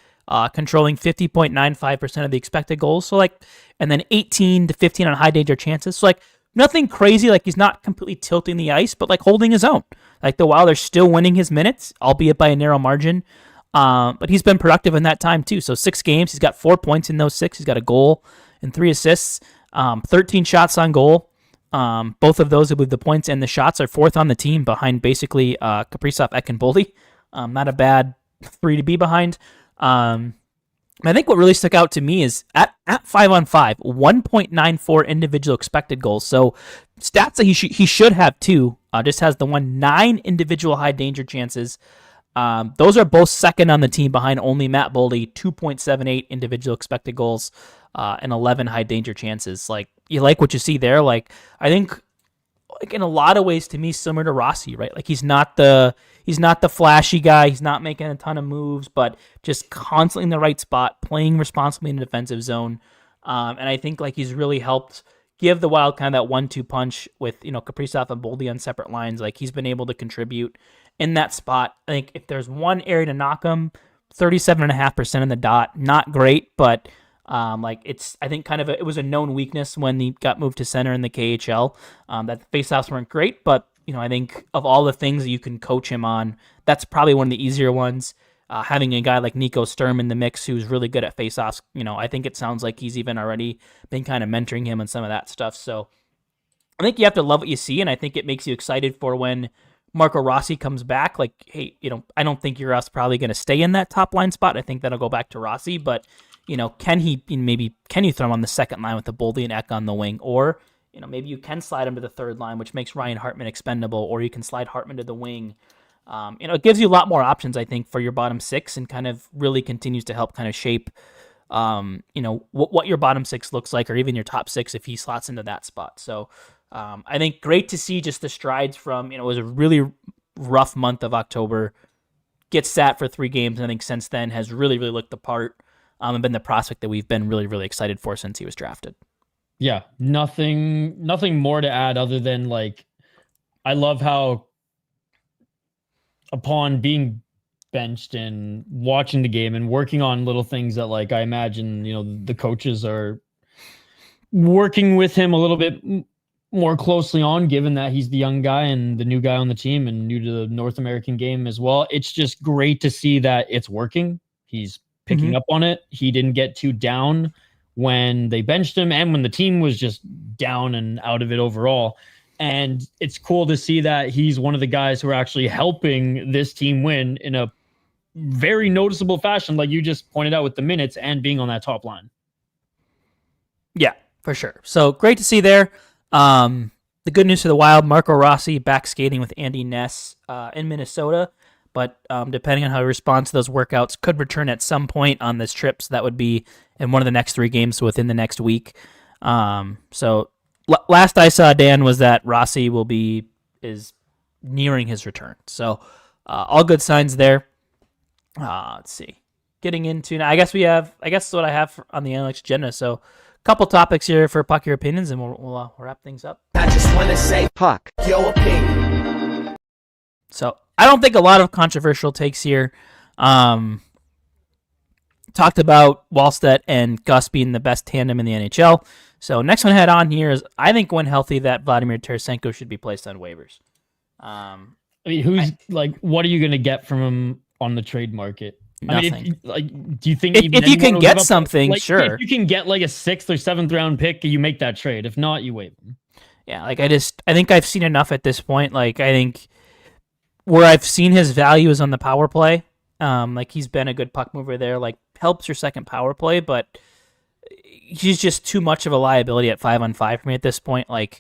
S2: controlling 50.95% of the expected goals. So and then 18-15 on high danger chances. So nothing crazy. Like he's not completely tilting the ice, but like holding his own. Like the Wild are still winning his minutes, albeit by a narrow margin. But he's been productive in that time too. So 6 games, he's got 4 points in those 6. He's got a goal and 3 assists, 13 shots on goal. Both of those, I believe the points and the shots are 4th on the team behind basically Kaprizov, Ek, and Boldy. Not a bad 3 to be behind. I think what really stuck out to me is at 5-on-5, 1.94 individual expected goals. So stats that he should have too. Just has the 9 individual high danger chances. Those are both second on the team behind only Matt Boldy, 2.78 individual expected goals, and 11 high danger chances. Like, you like what you see there. Like, I think like in a lot of ways to me similar to Rossi, right? Like he's not the flashy guy. He's not making a ton of moves, but just constantly in the right spot, playing responsibly in the defensive zone. And I think like he's really helped give the Wild kind of that 1-2 punch with, Kaprizov and Boldy on separate lines. Like he's been able to contribute in that spot. I think if there's one area to knock him, 37.5% in the dot, not great, but I think kind of it was a known weakness when he got moved to center in the KHL. That the faceoffs weren't great, but I think of all the things that you can coach him on, that's probably one of the easier ones. Having a guy like Nico Sturm in the mix who's really good at faceoffs, I think it sounds like he's even already been kind of mentoring him on some of that stuff. So I think you have to love what you see, and I think it makes you excited for when Marco Rossi comes back. Like, hey, I don't think Uros probably going to stay in that top line spot. I think that'll go back to Rossi, but can you throw him on the second line with the Boldy and Eck on the wing, or maybe you can slide him to the third line, which makes Ryan Hartman expendable, or you can slide Hartman to the wing. It gives you a lot more options, I think, for your bottom six, and kind of really continues to help kind of shape, what your bottom six looks like, or even your top six if he slots into that spot. So I think great to see just the strides from, it was a really rough month of October, gets sat for 3 games, and I think since then has really, really looked the part, and been the prospect that we've been really, really excited for since he was drafted.
S3: Yeah, nothing more to add other than like, I love how upon being benched and watching the game and working on little things that like I imagine, the coaches are working with him a little bit more closely on, given that he's the young guy and the new guy on the team and new to the North American game as well. It's just great to see that it's working. He's picking up on it. He didn't get too down when they benched him and when the team was just down and out of it overall. And it's cool to see that he's one of the guys who are actually helping this team win in a very noticeable fashion, like you just pointed out with the minutes and being on that top line.
S2: Yeah, for sure. So great to see there. The good news for the Wild, Marco Rossi back skating with Andy Ness in Minnesota. But depending on how he responds to those workouts, could return at some point on this trip. So that would be in one of the next 3 games within the next week. So last I saw, Dan, was that Rossi is nearing his return. So all good signs there. Let's see. Getting into now, I guess what I have on the analytics agenda. So a couple topics here for Puck Your Opinions, and we'll wrap things up.
S5: I just want to say, Puck Your Opinion.
S2: So I don't think a lot of controversial takes here. Talked about Wallstedt and Gus being the best tandem in the NHL. So next one I had on here is, I think when healthy, that Vladimir Tarasenko should be placed on waivers.
S3: What are you going to get from him on the trade market?
S2: Nothing.
S3: Do you think
S2: if you can get something, sure.
S3: If you can get like a 6th or 7th round pick, you make that trade. If not, you waive him.
S2: Yeah, I think I've seen enough at this point. I think where I've seen his value is on the power play. He's been a good puck mover there. Helps your second power play, but he's just too much of a liability at 5-on-5 for me at this point. I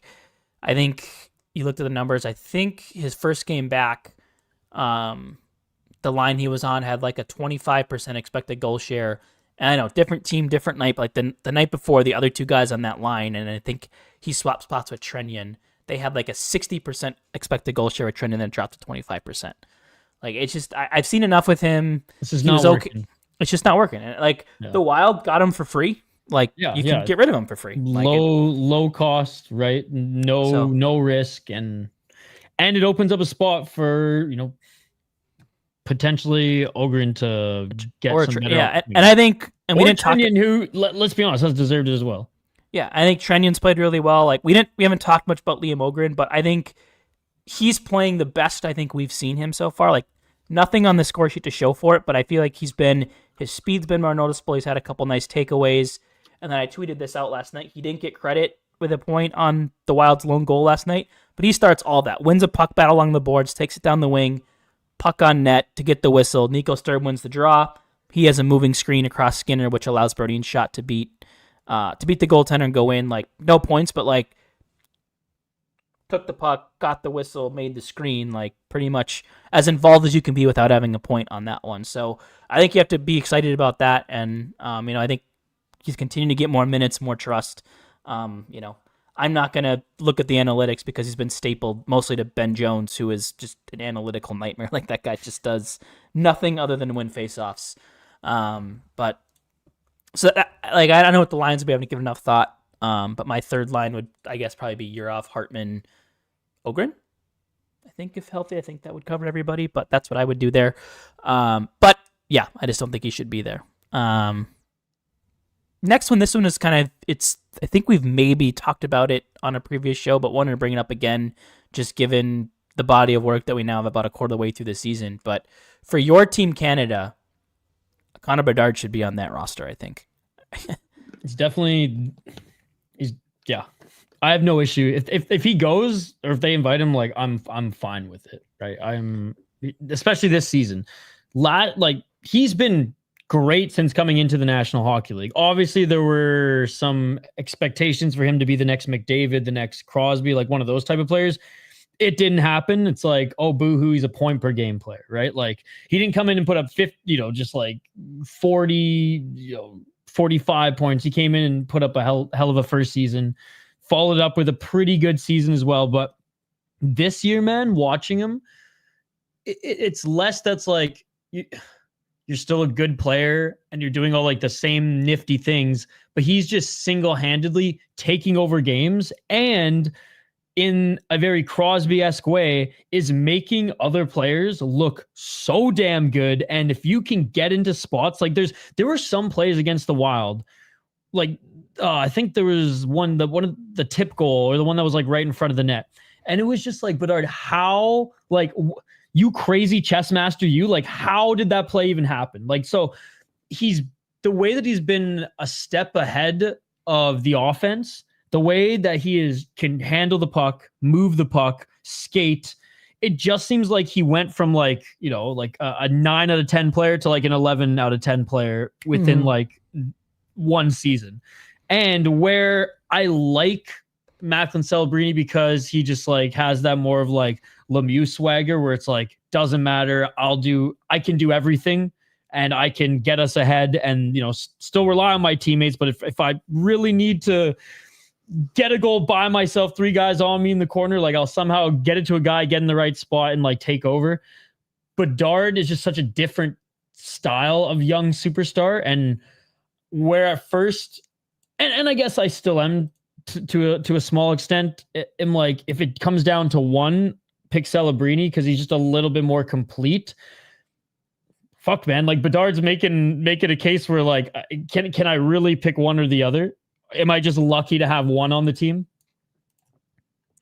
S2: think you looked at the numbers. I think his first game back, the line he was on had a 25% expected goal share. And I know, different team, different night. The night before, the other 2 guys on that line, and I think he swapped spots with Trenyon. They had a 60% expected goal share with Trenyon, and then dropped to 25%. It's just, I've seen enough with him.
S3: This is not working.
S2: Okay. It's just not working. The Wild got him for free. You can get rid of him for free.
S3: Low cost, right? No risk, and it opens up a spot for potentially Ogren to get some better.
S2: Yeah, and I think, and we didn't talk.
S3: Trenyon, who let's be honest, has deserved it as well.
S2: Yeah, I think Trenyon's played really well. We haven't talked much about Liam Ogren, but I think he's playing the best I think we've seen him so far. Nothing on the score sheet to show for it, but I feel like his speed's been more noticeable. He's had a couple nice takeaways. And then I tweeted this out last night. He didn't get credit with a point on the Wild's lone goal last night, but he starts all that. Wins a puck battle along the boards, takes it down the wing, puck on net to get the whistle. Nico Sturm wins the draw. He has a moving screen across Skinner, which allows Brodeen's shot to beat the goaltender and go in. No points, but took the puck, got the whistle, made the screen. Pretty much as involved as you can be without having a point on that one. So I think you have to be excited about that. And I think he's continuing to get more minutes, more trust. I I'm not going to look at the analytics because he's been stapled mostly to Ben Jones, who is just an analytical nightmare. Like, that guy just does nothing other than win faceoffs. But so I don't know what the lines would be. I haven't given enough thought. But my third line would, I guess, probably be Yurov, Hartman, Ogren. I think if healthy, I think that would cover everybody. But that's what I would do there. But yeah, I just don't think he should be there. Next one, this one is kind of, I think we've maybe talked about it on a previous show, but wanted to bring it up again, just given the body of work that we now have about a quarter of the way through the season. But for your Team Canada, Connor Bedard should be on that roster, I think.
S3: It's definitely, yeah. I have no issue if he goes, or if they invite him. Like, I'm fine with it, right? Especially this season. Like, he's been great since coming into the National Hockey League. Obviously, there were some expectations for him to be the next McDavid, the next Crosby, like one of those type of players. It didn't happen. It's like, oh, boo-hoo, he's a point per game player, right? Like, he didn't come in and put up 50, just like 40, 45 points. He came in and put up a hell of a first season, followed up with a pretty good season as well. But this year, man, watching him, it's less that's like, you're still a good player and you're doing all like the same nifty things, but he's just single-handedly taking over games and in a very Crosby-esque way is making other players look so damn good. And if you can get into spots, like there were some plays against the Wild, like I think there was one of the tip goal or the one that was like right in front of the net. And it was just like, Bedard, how, like, you crazy chess master, like, how did that play even happen? Like, so the way that he's been a step ahead of the offense, the way that he can handle the puck, move the puck, skate, it just seems like he went from like, like a 9 out of 10 player to like an 11 out of 10 player within like one season. And where I like Macklin Celebrini because he just like has that more of like Lemieux swagger where it's like, doesn't matter, I can do everything and I can get us ahead and still rely on my teammates, but if I really need to get a goal by myself, 3 guys on me in the corner, like I'll somehow get it to a guy, get in the right spot and like take over. Bedard is just such a different style of young superstar, and where at first and I guess I still am to a small extent, am like, if it comes down to one, pick Celebrini because he's just a little bit more complete. Fuck, man, like Bedard's making a case where like, can I really pick one or the other? Am I just lucky to have one on the team?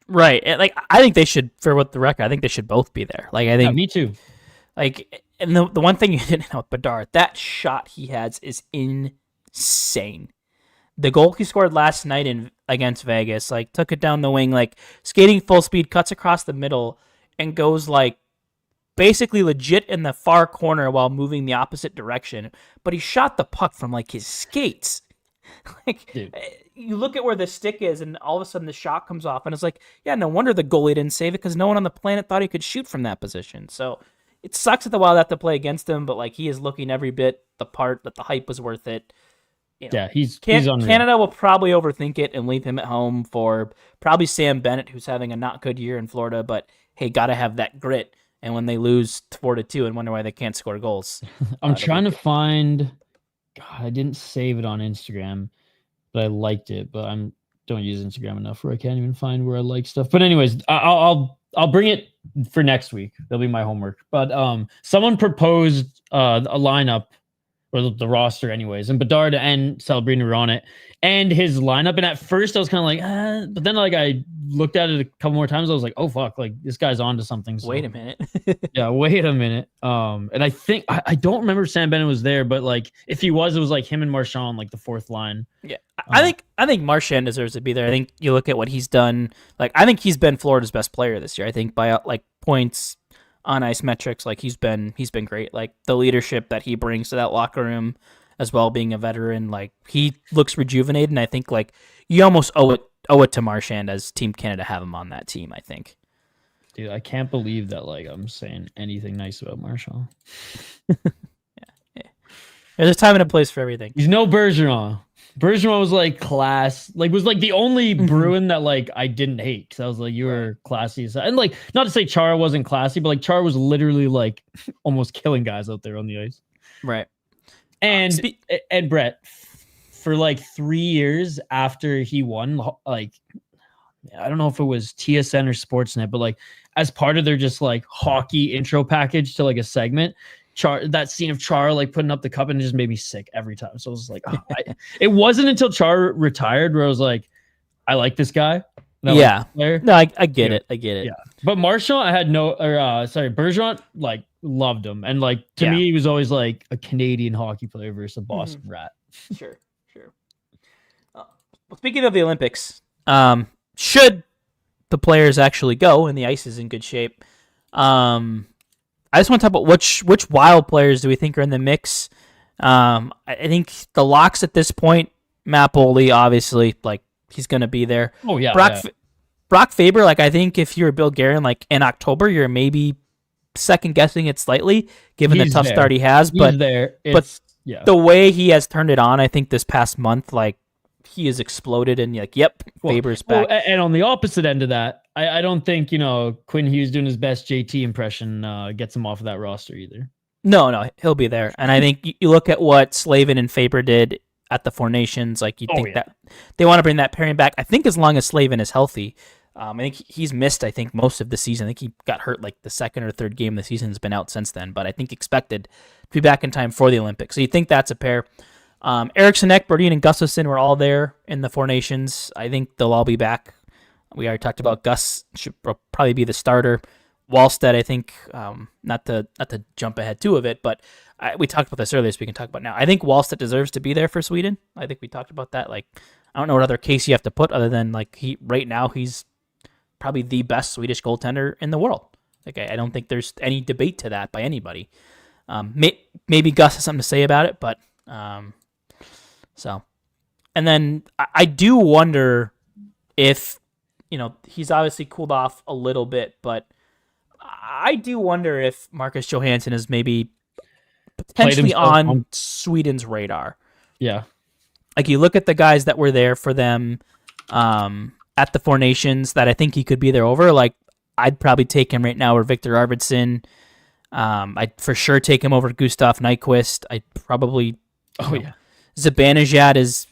S2: Right. Like, I think they should, for what the record, I think they should both be there. Like, I think
S3: me too.
S2: Like, and the one thing you didn't know with Bedard, that shot he has is insane. The goal he scored last night against Vegas, like, took it down the wing, like, skating full speed, cuts across the middle, and goes, like, basically legit in the far corner while moving the opposite direction. But he shot the puck from, like, his skates. Like, dude, you look at where the stick is, and all of a sudden the shot comes off, and it's like, yeah, no wonder the goalie didn't save it, because no one on the planet thought he could shoot from that position. So it sucks that the Wild have to play against him, but, like, he is looking every bit the part that the hype was worth it.
S3: Yeah, he's unreal.
S2: Canada will probably overthink it and leave him at home for probably Sam Bennett, who's having a not good year in Florida, but hey, gotta have that grit. And when they lose 4-2 and wonder why they can't score goals.
S3: I'm trying to find. God, I didn't save it on Instagram, but I liked it. But I don't use Instagram enough where I can't even find where I like stuff. But anyways, I'll bring it for next week. That'll be my homework. But someone proposed a lineup, or the roster anyways, and Bedard and Celebrini were on it, and his lineup. And at first I was kind of like, but then like I looked at it a couple more times. I was like, oh fuck, like this guy's on to something. So,
S2: wait a minute.
S3: Yeah, wait a minute. And I think I don't remember if Sam Bennett was there, but like if he was, it was like him and Marchand, like the fourth line.
S2: Yeah, I think Marchand deserves to be there. I think you look at what he's done. Like, I think he's been Florida's best player this year. I think by like points, on ice metrics, like he's been great. Like the leadership that he brings to that locker room, as well, being a veteran, like he looks rejuvenated. And I think like you almost owe it to Marchand as Team Canada to have him on that team. I think.
S3: Dude, I can't believe that like I'm saying anything nice about Marchand.
S2: Yeah. There's a time and a place for everything.
S3: He's no Bergeron, Bergeron was like class, like was like the only Bruin that like I didn't hate. Cause I was like, you were classy. And like, not to say Chara wasn't classy, but like Chara was literally like almost killing guys out there on the ice.
S2: Right.
S3: And and Brett, for like 3 years after he won, like I don't know if it was TSN or Sportsnet, but like as part of their just like hockey intro package to like a segment, that scene of Chara like putting up the cup, and it just made me sick every time. So I was like, it wasn't until Chara retired where I was like, I like this guy.
S2: Yeah. No, I get it. I get it.
S3: Yeah. But Marchand, I had Bergeron, like loved him. And like, to me, he was always like a Canadian hockey player versus a Boston Rat.
S2: Sure. Well, speaking of the Olympics, should the players actually go and the ice is in good shape, I just want to talk about which Wild players do we think are in the mix. I think the locks at this point, Matt Boldy, obviously, like he's going to be there.
S3: Oh yeah,
S2: Brock Faber, like I think if you're Bill Guerin, like in October, you're maybe second guessing it slightly, given the tough start he has. But the way he has turned it on, I think this past month, like he has exploded, and like, Faber's back.
S3: And on the opposite end of that, I don't think Quinn Hughes doing his best JT impression gets him off of that roster either.
S2: No, he'll be there. And I think you look at what Slavin and Faber did at the Four Nations, like you think that they want to bring that pairing back. I think as long as Slavin is healthy, I think he's missed, I think, most of the season. I think he got hurt like the second or third game of the season, has been out since then, but I think expected to be back in time for the Olympics. So you think that's a pair. Eriksson, Brodin, and Gustafsson were all there in the Four Nations. I think they'll all be back. We already talked about Gus should probably be the starter. Wallstedt, I think, not to jump ahead too of it, but we talked about this earlier, so we can talk about it now. I think Wallstedt deserves to be there for Sweden. I think we talked about that. Like, I don't know what other case you have to put other than like right now he's probably the best Swedish goaltender in the world. Like, I don't think there's any debate to that by anybody. Maybe Gus has something to say about it, but so. And then I do wonder if, he's obviously cooled off a little bit, but I do wonder if Marcus Johansson is maybe potentially on Sweden's radar.
S3: Yeah.
S2: Like you look at the guys that were there for them at the Four Nations that I think he could be there over. Like I'd probably take him right now over Victor Arvidsson. I'd for sure take him over Gustav Nyquist. I'd probably Zibanejad is,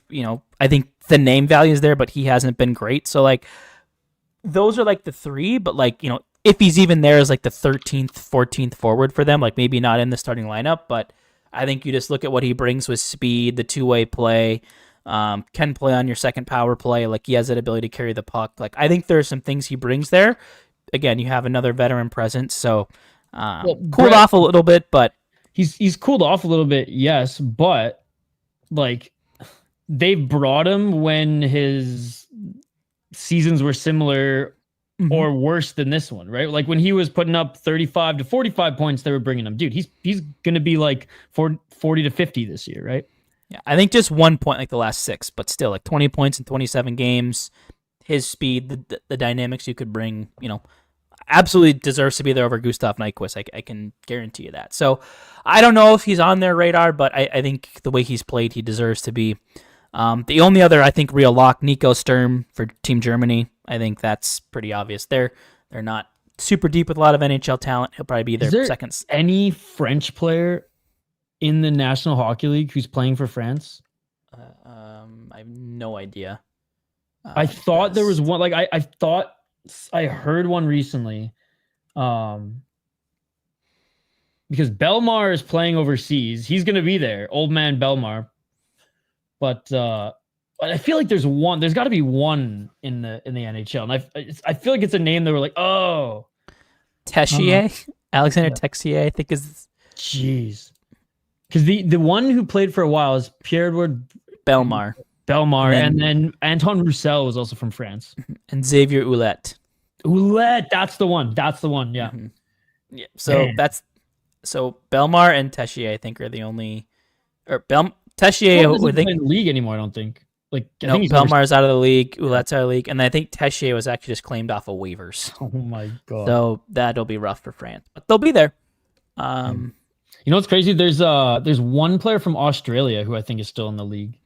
S2: I think the name value is there, but he hasn't been great. So like those are like the three, but like, if he's even there as like the 13th, 14th forward for them, like maybe not in the starting lineup, but I think you just look at what he brings with speed, the two-way play, can play on your second power play. Like he has that ability to carry the puck. Like I think there are some things he brings there. Again, you have another veteran presence, so cooled off a little bit, but
S3: he's cooled off a little bit, yes, but like they brought him when his seasons were similar or worse than this one, right? Like when he was putting up 35 to 45 points, they were bringing him. Dude, he's going to be like 40 to 50 this year, right?
S2: Yeah, I think just 1 point like the last 6, but still like 20 points in 27 games. His speed, the dynamics you could bring, absolutely deserves to be there over Gustav Nyquist. I can guarantee you that. So I don't know if he's on their radar, but I think the way he's played, he deserves to be. The only other, I think, real lock, Nico Sturm for Team Germany. I think that's pretty obvious. They're not super deep with a lot of NHL talent. He'll probably be their second.
S3: Any French player in the National Hockey League who's playing for France?
S2: I have no idea.
S3: I thought there was one. Like I thought I heard one recently. Because Belmar is playing overseas. He's going to be there. Old man Belmar. But I feel like there's one. There's got to be one in the NHL, and I feel like it's a name that we're like, oh,
S2: Texier, Alexander Texier, I think is.
S3: Jeez, because the one who played for a while is Pierre-Edouard
S2: Belmar,
S3: and then Anton Roussel was also from France,
S2: and Xavier Ouellet.
S3: That's the one. Yeah.
S2: Mm-hmm. Yeah. So so Belmar and Texier, I think, are the only, or Texier
S3: doesn't play in the league anymore, I don't think. Like, I think
S2: Belmar's out of the league, Ouellet's out of the league, and I think Texier was actually just claimed off of waivers.
S3: Oh my god!
S2: So that'll be rough for France, but they'll be there.
S3: You know what's crazy? There's one player from Australia who I think is still in the league.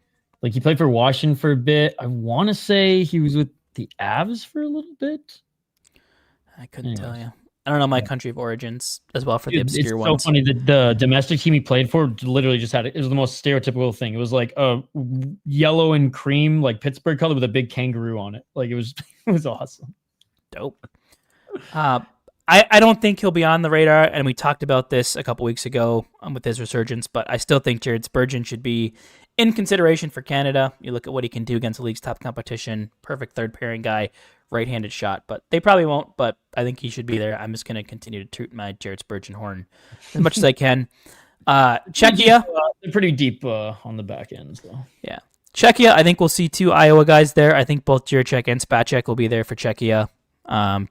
S3: Like he played for Washington for a bit. I want to say he was with the Avs for a little bit.
S2: I couldn't tell you. I don't know my country of origins as well for the obscure
S3: it's
S2: ones.
S3: so funny that the domestic team he played for literally just had it. It was the most stereotypical thing. It was like a yellow and cream, like Pittsburgh color with a big kangaroo on it. Like it was awesome.
S2: Dope. I don't think he'll be on the radar, and we talked about this a couple weeks ago with his resurgence, but I still think Jared Spurgeon should be in consideration for Canada. You look at what he can do against the league's top competition, perfect third pairing guy, right-handed shot, but they probably won't, but I think he should be there. I'm just going to continue to toot my Jared Spurgeon horn as much as I can. Czechia.
S3: They're pretty deep on the back end. So.
S2: Yeah. Czechia, I think we'll see 2 Iowa guys there. I think both Jiricek and Spacek will be there for Czechia.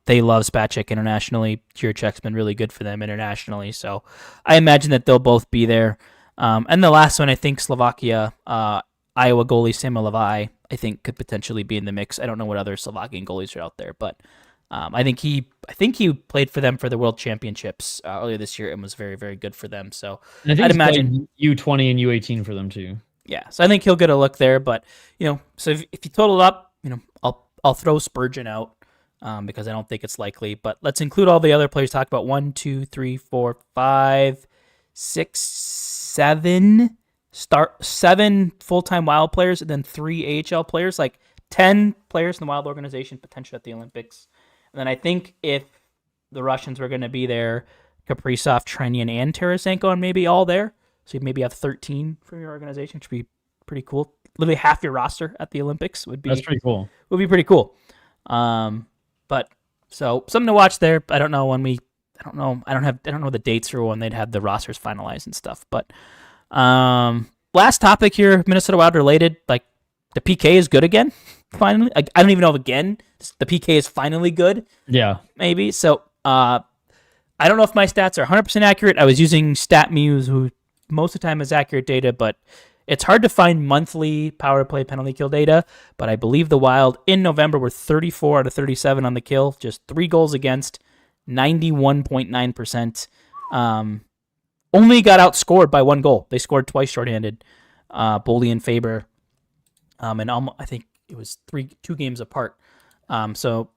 S2: They love Spacek internationally. Jiricek's been really good for them internationally, so I imagine that they'll both be there. And the last one, I think Slovakia, Iowa goalie Samuel Levi, I think could potentially be in the mix. I don't know what other Slovakian goalies are out there, but I think he played for them for the World Championships earlier this year and was very, very good for them. So
S3: and I think
S2: I'd imagine
S3: U20 and U18 for them too.
S2: Yeah, so I think he'll get a look there. But so if you total it up, I'll throw Spurgeon out. Because I don't think it's likely. But let's include all the other players talked about. 1, 2, 3, 4, 5, 6, 7 full-time Wild players, and then 3 AHL players, like 10 players in the Wild organization, potentially at the Olympics. And then I think if the Russians were going to be there, Kaprizov, Trenyan, and Tarasenko, and maybe all there. So you maybe have 13 from your organization, which would be pretty cool. Literally half your roster at the Olympics would be.
S3: That's pretty cool.
S2: Would be pretty cool. But so something to watch there. I don't know when I don't know the dates for when they'd have the rosters finalized and stuff. But last topic here, Minnesota Wild related. Like the PK is good again. Finally, I don't even know if again the PK is finally good.
S3: Yeah,
S2: maybe. So I don't know if my stats are 100% accurate. I was using StatMuse, who most of the time has accurate data, but it's hard to find monthly power play penalty kill data, but I believe the Wild in November were 34 out of 37 on the kill, just 3 goals against, 91.9%. Only got outscored by 1 goal. They scored twice shorthanded, Boldy and Faber, and I think it was 2 games apart. So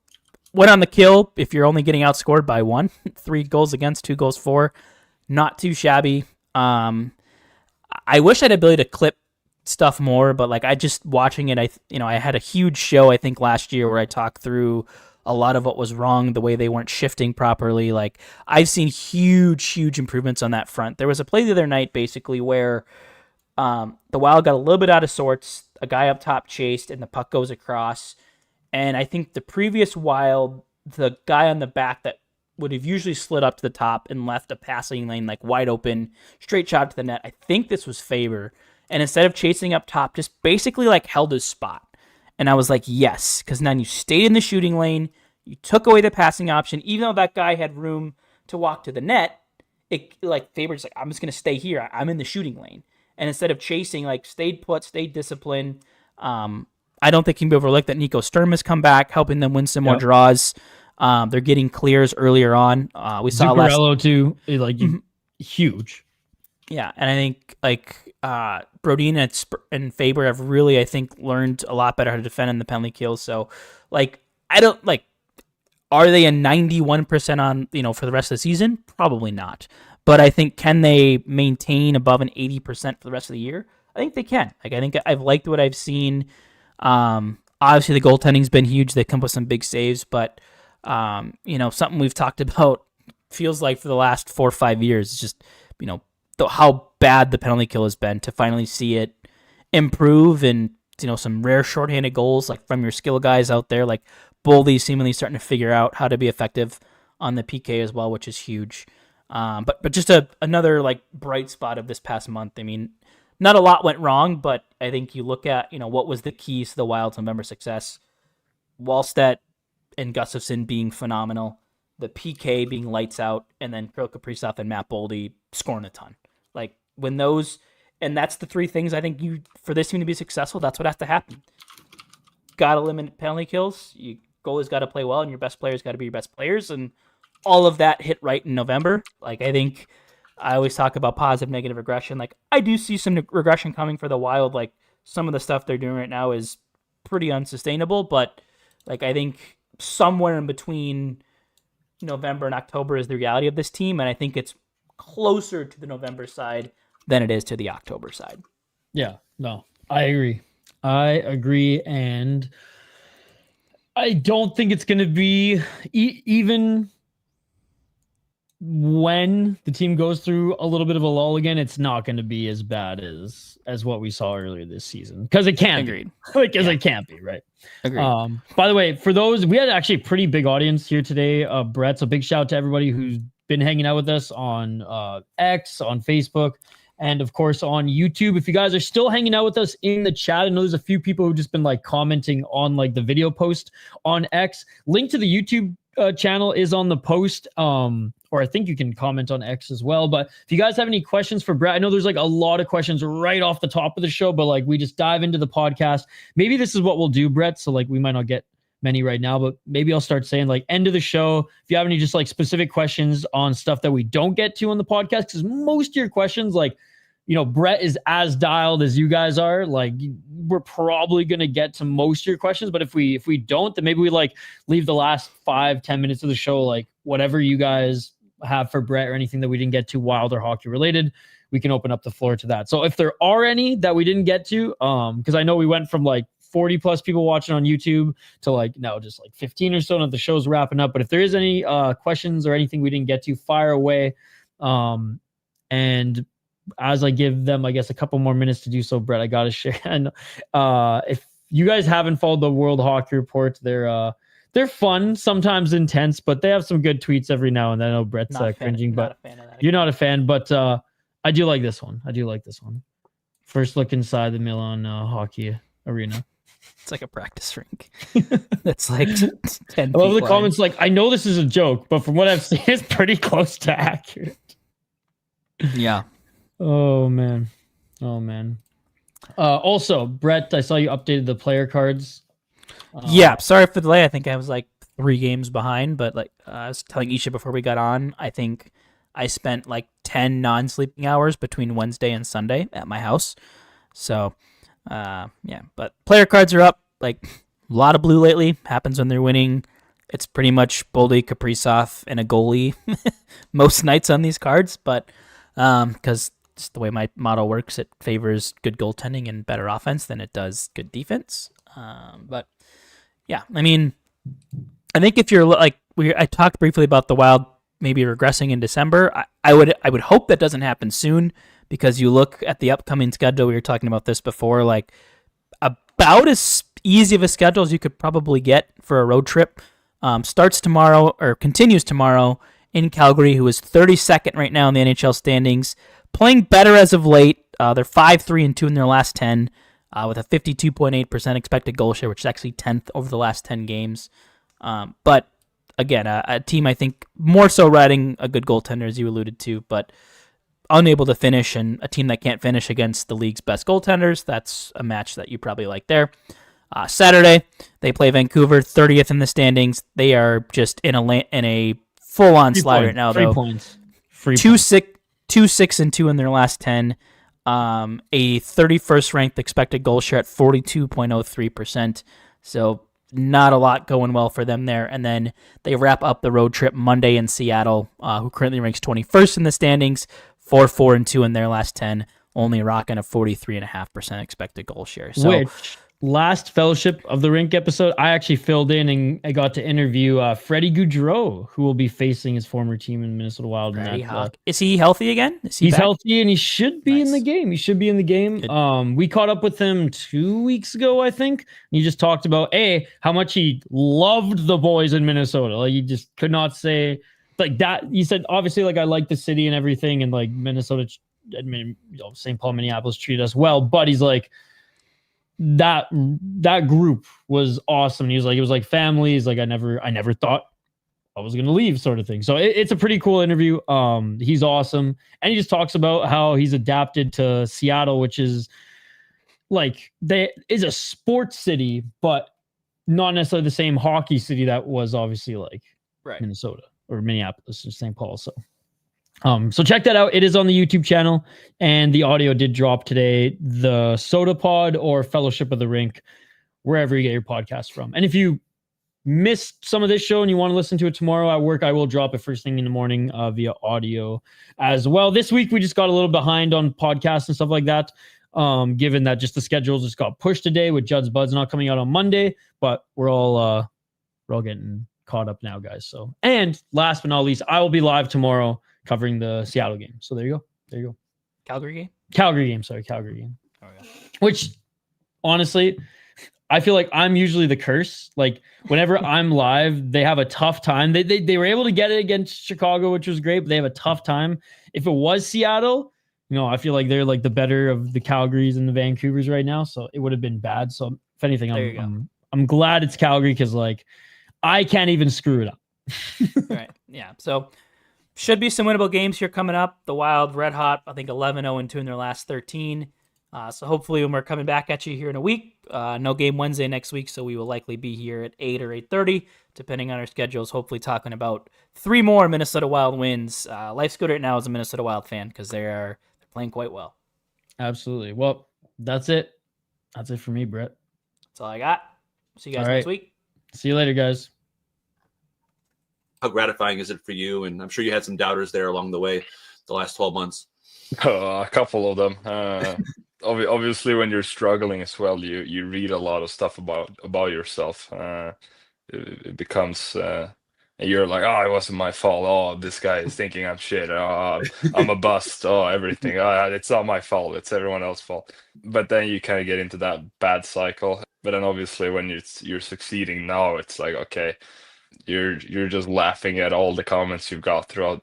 S2: went on the kill. If you're only getting outscored by 1, 3 goals against, 2 goals for, not too shabby. I wish I had the ability to clip stuff more, but like I just watching it, I had a huge show I think last year where I talked through a lot of what was wrong, the way they weren't shifting properly. Like I've seen huge improvements on that front. There was a play the other night basically where the Wild got a little bit out of sorts. A guy up top chased and the puck goes across. And I think the previous Wild, the guy on the back that would have usually slid up to the top and left a passing lane like wide open, straight shot to the net. I think this was Faber. And instead of chasing up top, just basically like held his spot. And I was like, yes, because now you stayed in the shooting lane. You took away the passing option. Even though that guy had room to walk to the net, Faber's like, I'm just going to stay here. I'm in the shooting lane. And instead of chasing, like stayed put, stayed disciplined. I don't think he can be overlooked that Nico Sturm has come back, helping them win some more draws. They're getting clears earlier on. We saw
S3: Zuccarello too, huge.
S2: Yeah, and I think Brodin and Faber have really, I think, learned a lot better how to defend in the penalty kills. So, are they a 91% on for the rest of the season? Probably not. But I think can they maintain above an 80% for the rest of the year? I think they can. I think I've liked what I've seen. Obviously, the goaltending's been huge. They come up with some big saves, but something we've talked about feels like for the last 4 or 5 years is just how bad the penalty kill has been. To finally see it improve and some rare shorthanded goals like from your skill guys out there, like Boldy seemingly starting to figure out how to be effective on the PK as well, which is huge. But just another bright spot of this past month. I mean, not a lot went wrong, but I think you look at what was the keys to the Wild's November success. Wallstedt and Gustafsson being phenomenal, the PK being lights out, and then Kirill Kaprizov and Matt Boldy scoring a ton. And that's the 3 things I think for this team to be successful, that's what has to happen. Got to limit penalty kills. Goalies got to play well, and your best players got to be your best players, and all of that hit right in November. I think I always talk about positive, negative regression. I do see some regression coming for the Wild, some of the stuff they're doing right now is pretty unsustainable. But like I think somewhere in between November and October is the reality of this team, and I think it's closer to the November side than it is to the October side.
S3: Yeah, no, I agree, and I don't think it's going to be even when the team goes through a little bit of a lull again. It's not going to be as bad as what we saw earlier this season, because it can't.
S2: Agreed.
S3: Because it can't be, right?
S2: Agreed.
S3: By the way, for those, we had actually a pretty big audience here today, Brett. So big shout out to everybody who's been hanging out with us on X, on Facebook, and of course on YouTube. If you guys are still hanging out with us in the chat, I know there's a few people who've just been like commenting on like the video post on X. Link to the YouTube channel is on the post, or I think you can comment on X as well. But if you guys have any questions for Brett, I know there's like a lot of questions right off the top of the show, but like we just dive into the podcast. Maybe this is what we'll do, Brett. So like we might not get many right now, but maybe I'll start saying like end of the show, if you have any just like specific questions on stuff that we don't get to on the podcast, because most of your questions, like, Brett is as dialed as you guys are. Like we're probably going to get to most of your questions, but if we don't, then maybe we like leave the last 5-10 minutes of the show, like whatever you guys have for Brett or anything that we didn't get to Wild or hockey related, we can open up the floor to that. So if there are any that we didn't get to, because I know we went from like 40 plus people watching on YouTube to like now just like 15 or so, and the show's wrapping up. But if there is any questions or anything we didn't get to, fire away. And as I give them, I guess, a couple more minutes to do so, Brett, I got to share. And if you guys haven't followed the World Hockey Report, they're fun, sometimes intense, but they have some good tweets every now and then. I know Brett's cringing, but you're not a fan. But I do like this one. First look inside the Milan hockey arena.
S2: It's like a practice rink. That's like 10
S3: I love the comments. Like, I know this is a joke, but from what I've seen, it's pretty close to accurate.
S2: Yeah.
S3: Oh man. Also, Brett, I saw you updated the player cards.
S2: Yeah, sorry for the delay. I think I was like 3 games behind, but like I was telling Isha before we got on, I think I spent like 10 non-sleeping hours between Wednesday and Sunday at my house. So, yeah, but player cards are up. Like a lot of blue lately. Happens when they're winning. It's pretty much Boldy, Kaprizov, and a goalie most nights on these cards, but because just the way my model works, it favors good goaltending and better offense than it does good defense. But yeah, I mean, I think if you're like I talked briefly about the Wild maybe regressing in December. I would hope that doesn't happen soon, because you look at the upcoming schedule. We were talking about this before, like about as easy of a schedule as you could probably get for a road trip. Starts tomorrow or continues tomorrow in Calgary, who is 32nd right now in the NHL standings, playing better as of late. They're 5-3-2 in their last 10, with a 52.8% expected goal share, which is actually 10th over the last 10 games. But again, a team I think more so riding a good goaltender, as you alluded to, but unable to finish, and a team that can't finish against the league's best goaltenders. That's a match that you probably like there. Saturday, they play Vancouver, 30th in the standings. They are just in a full-on slide right now, though.
S3: 3 points.
S2: 2-6-2 in their last 10. A 31st ranked expected goal share at 42.03%. So not a lot going well for them there. And then they wrap up the road trip Monday in Seattle, who currently ranks 21st in the standings, 4-4-2 in their last 10, only rocking a 43.5% expected goal share. So,
S3: which last Fellowship of the Rink episode, I actually filled in and I got to interview Freddie Gaudreau, who will be facing his former team in Minnesota Wild.
S2: Is he healthy again?
S3: He's healthy, and he should be in the game. Good. We caught up with him 2 weeks ago, I think. He just talked about how much he loved the boys in Minnesota. Like, he just could not say like that. He said, obviously, like, I like the city and everything, and like Minnesota, St. Paul, Minneapolis treated us well, but he's like, that group was awesome. He was like, it was like family. He's like, I never thought I was going to leave, sort of thing. So it's a pretty cool interview. He's awesome. And he just talks about how he's adapted to Seattle, which is like, is a sports city, but not necessarily the same hockey city that was obviously like Minnesota or Minneapolis or St. Paul. So So check that out. It is on the YouTube channel, and the audio did drop today. The Sota Pod or Fellowship of the Rink, wherever you get your podcast from. And if you missed some of this show and you want to listen to it tomorrow at work, I will drop it first thing in the morning via audio as well. This week we just got a little behind on podcasts and stuff like that, given that just the schedule just got pushed today with Judd's Buds not coming out on Monday. But we're all getting caught up now, guys. So, and last but not least, I will be live tomorrow covering the Seattle game. So there you go. Calgary game. Calgary game. Oh, yeah. Which, honestly, I feel like I'm usually the curse. Like whenever I'm live, they have a tough time. They were able to get it against Chicago, which was great, but they have a tough time. If it was Seattle, I feel like they're like the better of the Calgarys and the Vancouvers right now. So it would have been bad. So if anything, I'm glad it's Calgary because like I can't even screw it up.
S2: Right. Yeah. So should be some winnable games here coming up. The Wild, red hot, I think 11-0-2 in their last 13. So hopefully when we're coming back at you here in a week, no game Wednesday next week, so we will likely be here at 8 or 8:30, depending on our schedules, hopefully talking about 3 more Minnesota Wild wins. Life's good right now as a Minnesota Wild fan because they're playing quite well.
S3: Absolutely. Well, that's it. That's it for me, Brett.
S2: That's all I got. See you guys next week.
S3: See you later, guys.
S6: How gratifying is it for you? And I'm sure you had some doubters there along the way the last 12 months.
S7: A couple of them. Obviously, when you're struggling as well, you read a lot of stuff about yourself. It becomes you're like, oh, it wasn't my fault. Oh, this guy is thinking I'm shit. Oh, I'm a bust. Oh, everything. It's not my fault. It's everyone else's fault. But then you kind of get into that bad cycle. But then obviously, when you're succeeding now, it's like, okay, you're just laughing at all the comments you've got throughout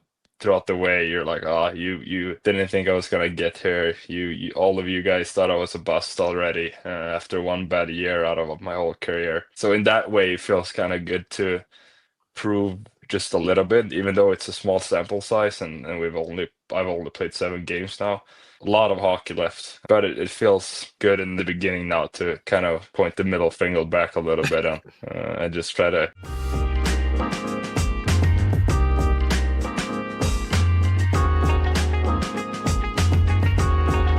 S7: the way. You're like, you didn't think I was gonna get here. You all of you guys thought I was a bust already after one bad year out of my whole career. So in that way, it feels kind of good to prove just a little bit, even though it's a small sample size and I've only played 7 games now. A lot of hockey left, but it feels good in the beginning now to kind of point the middle finger back a little bit and just try to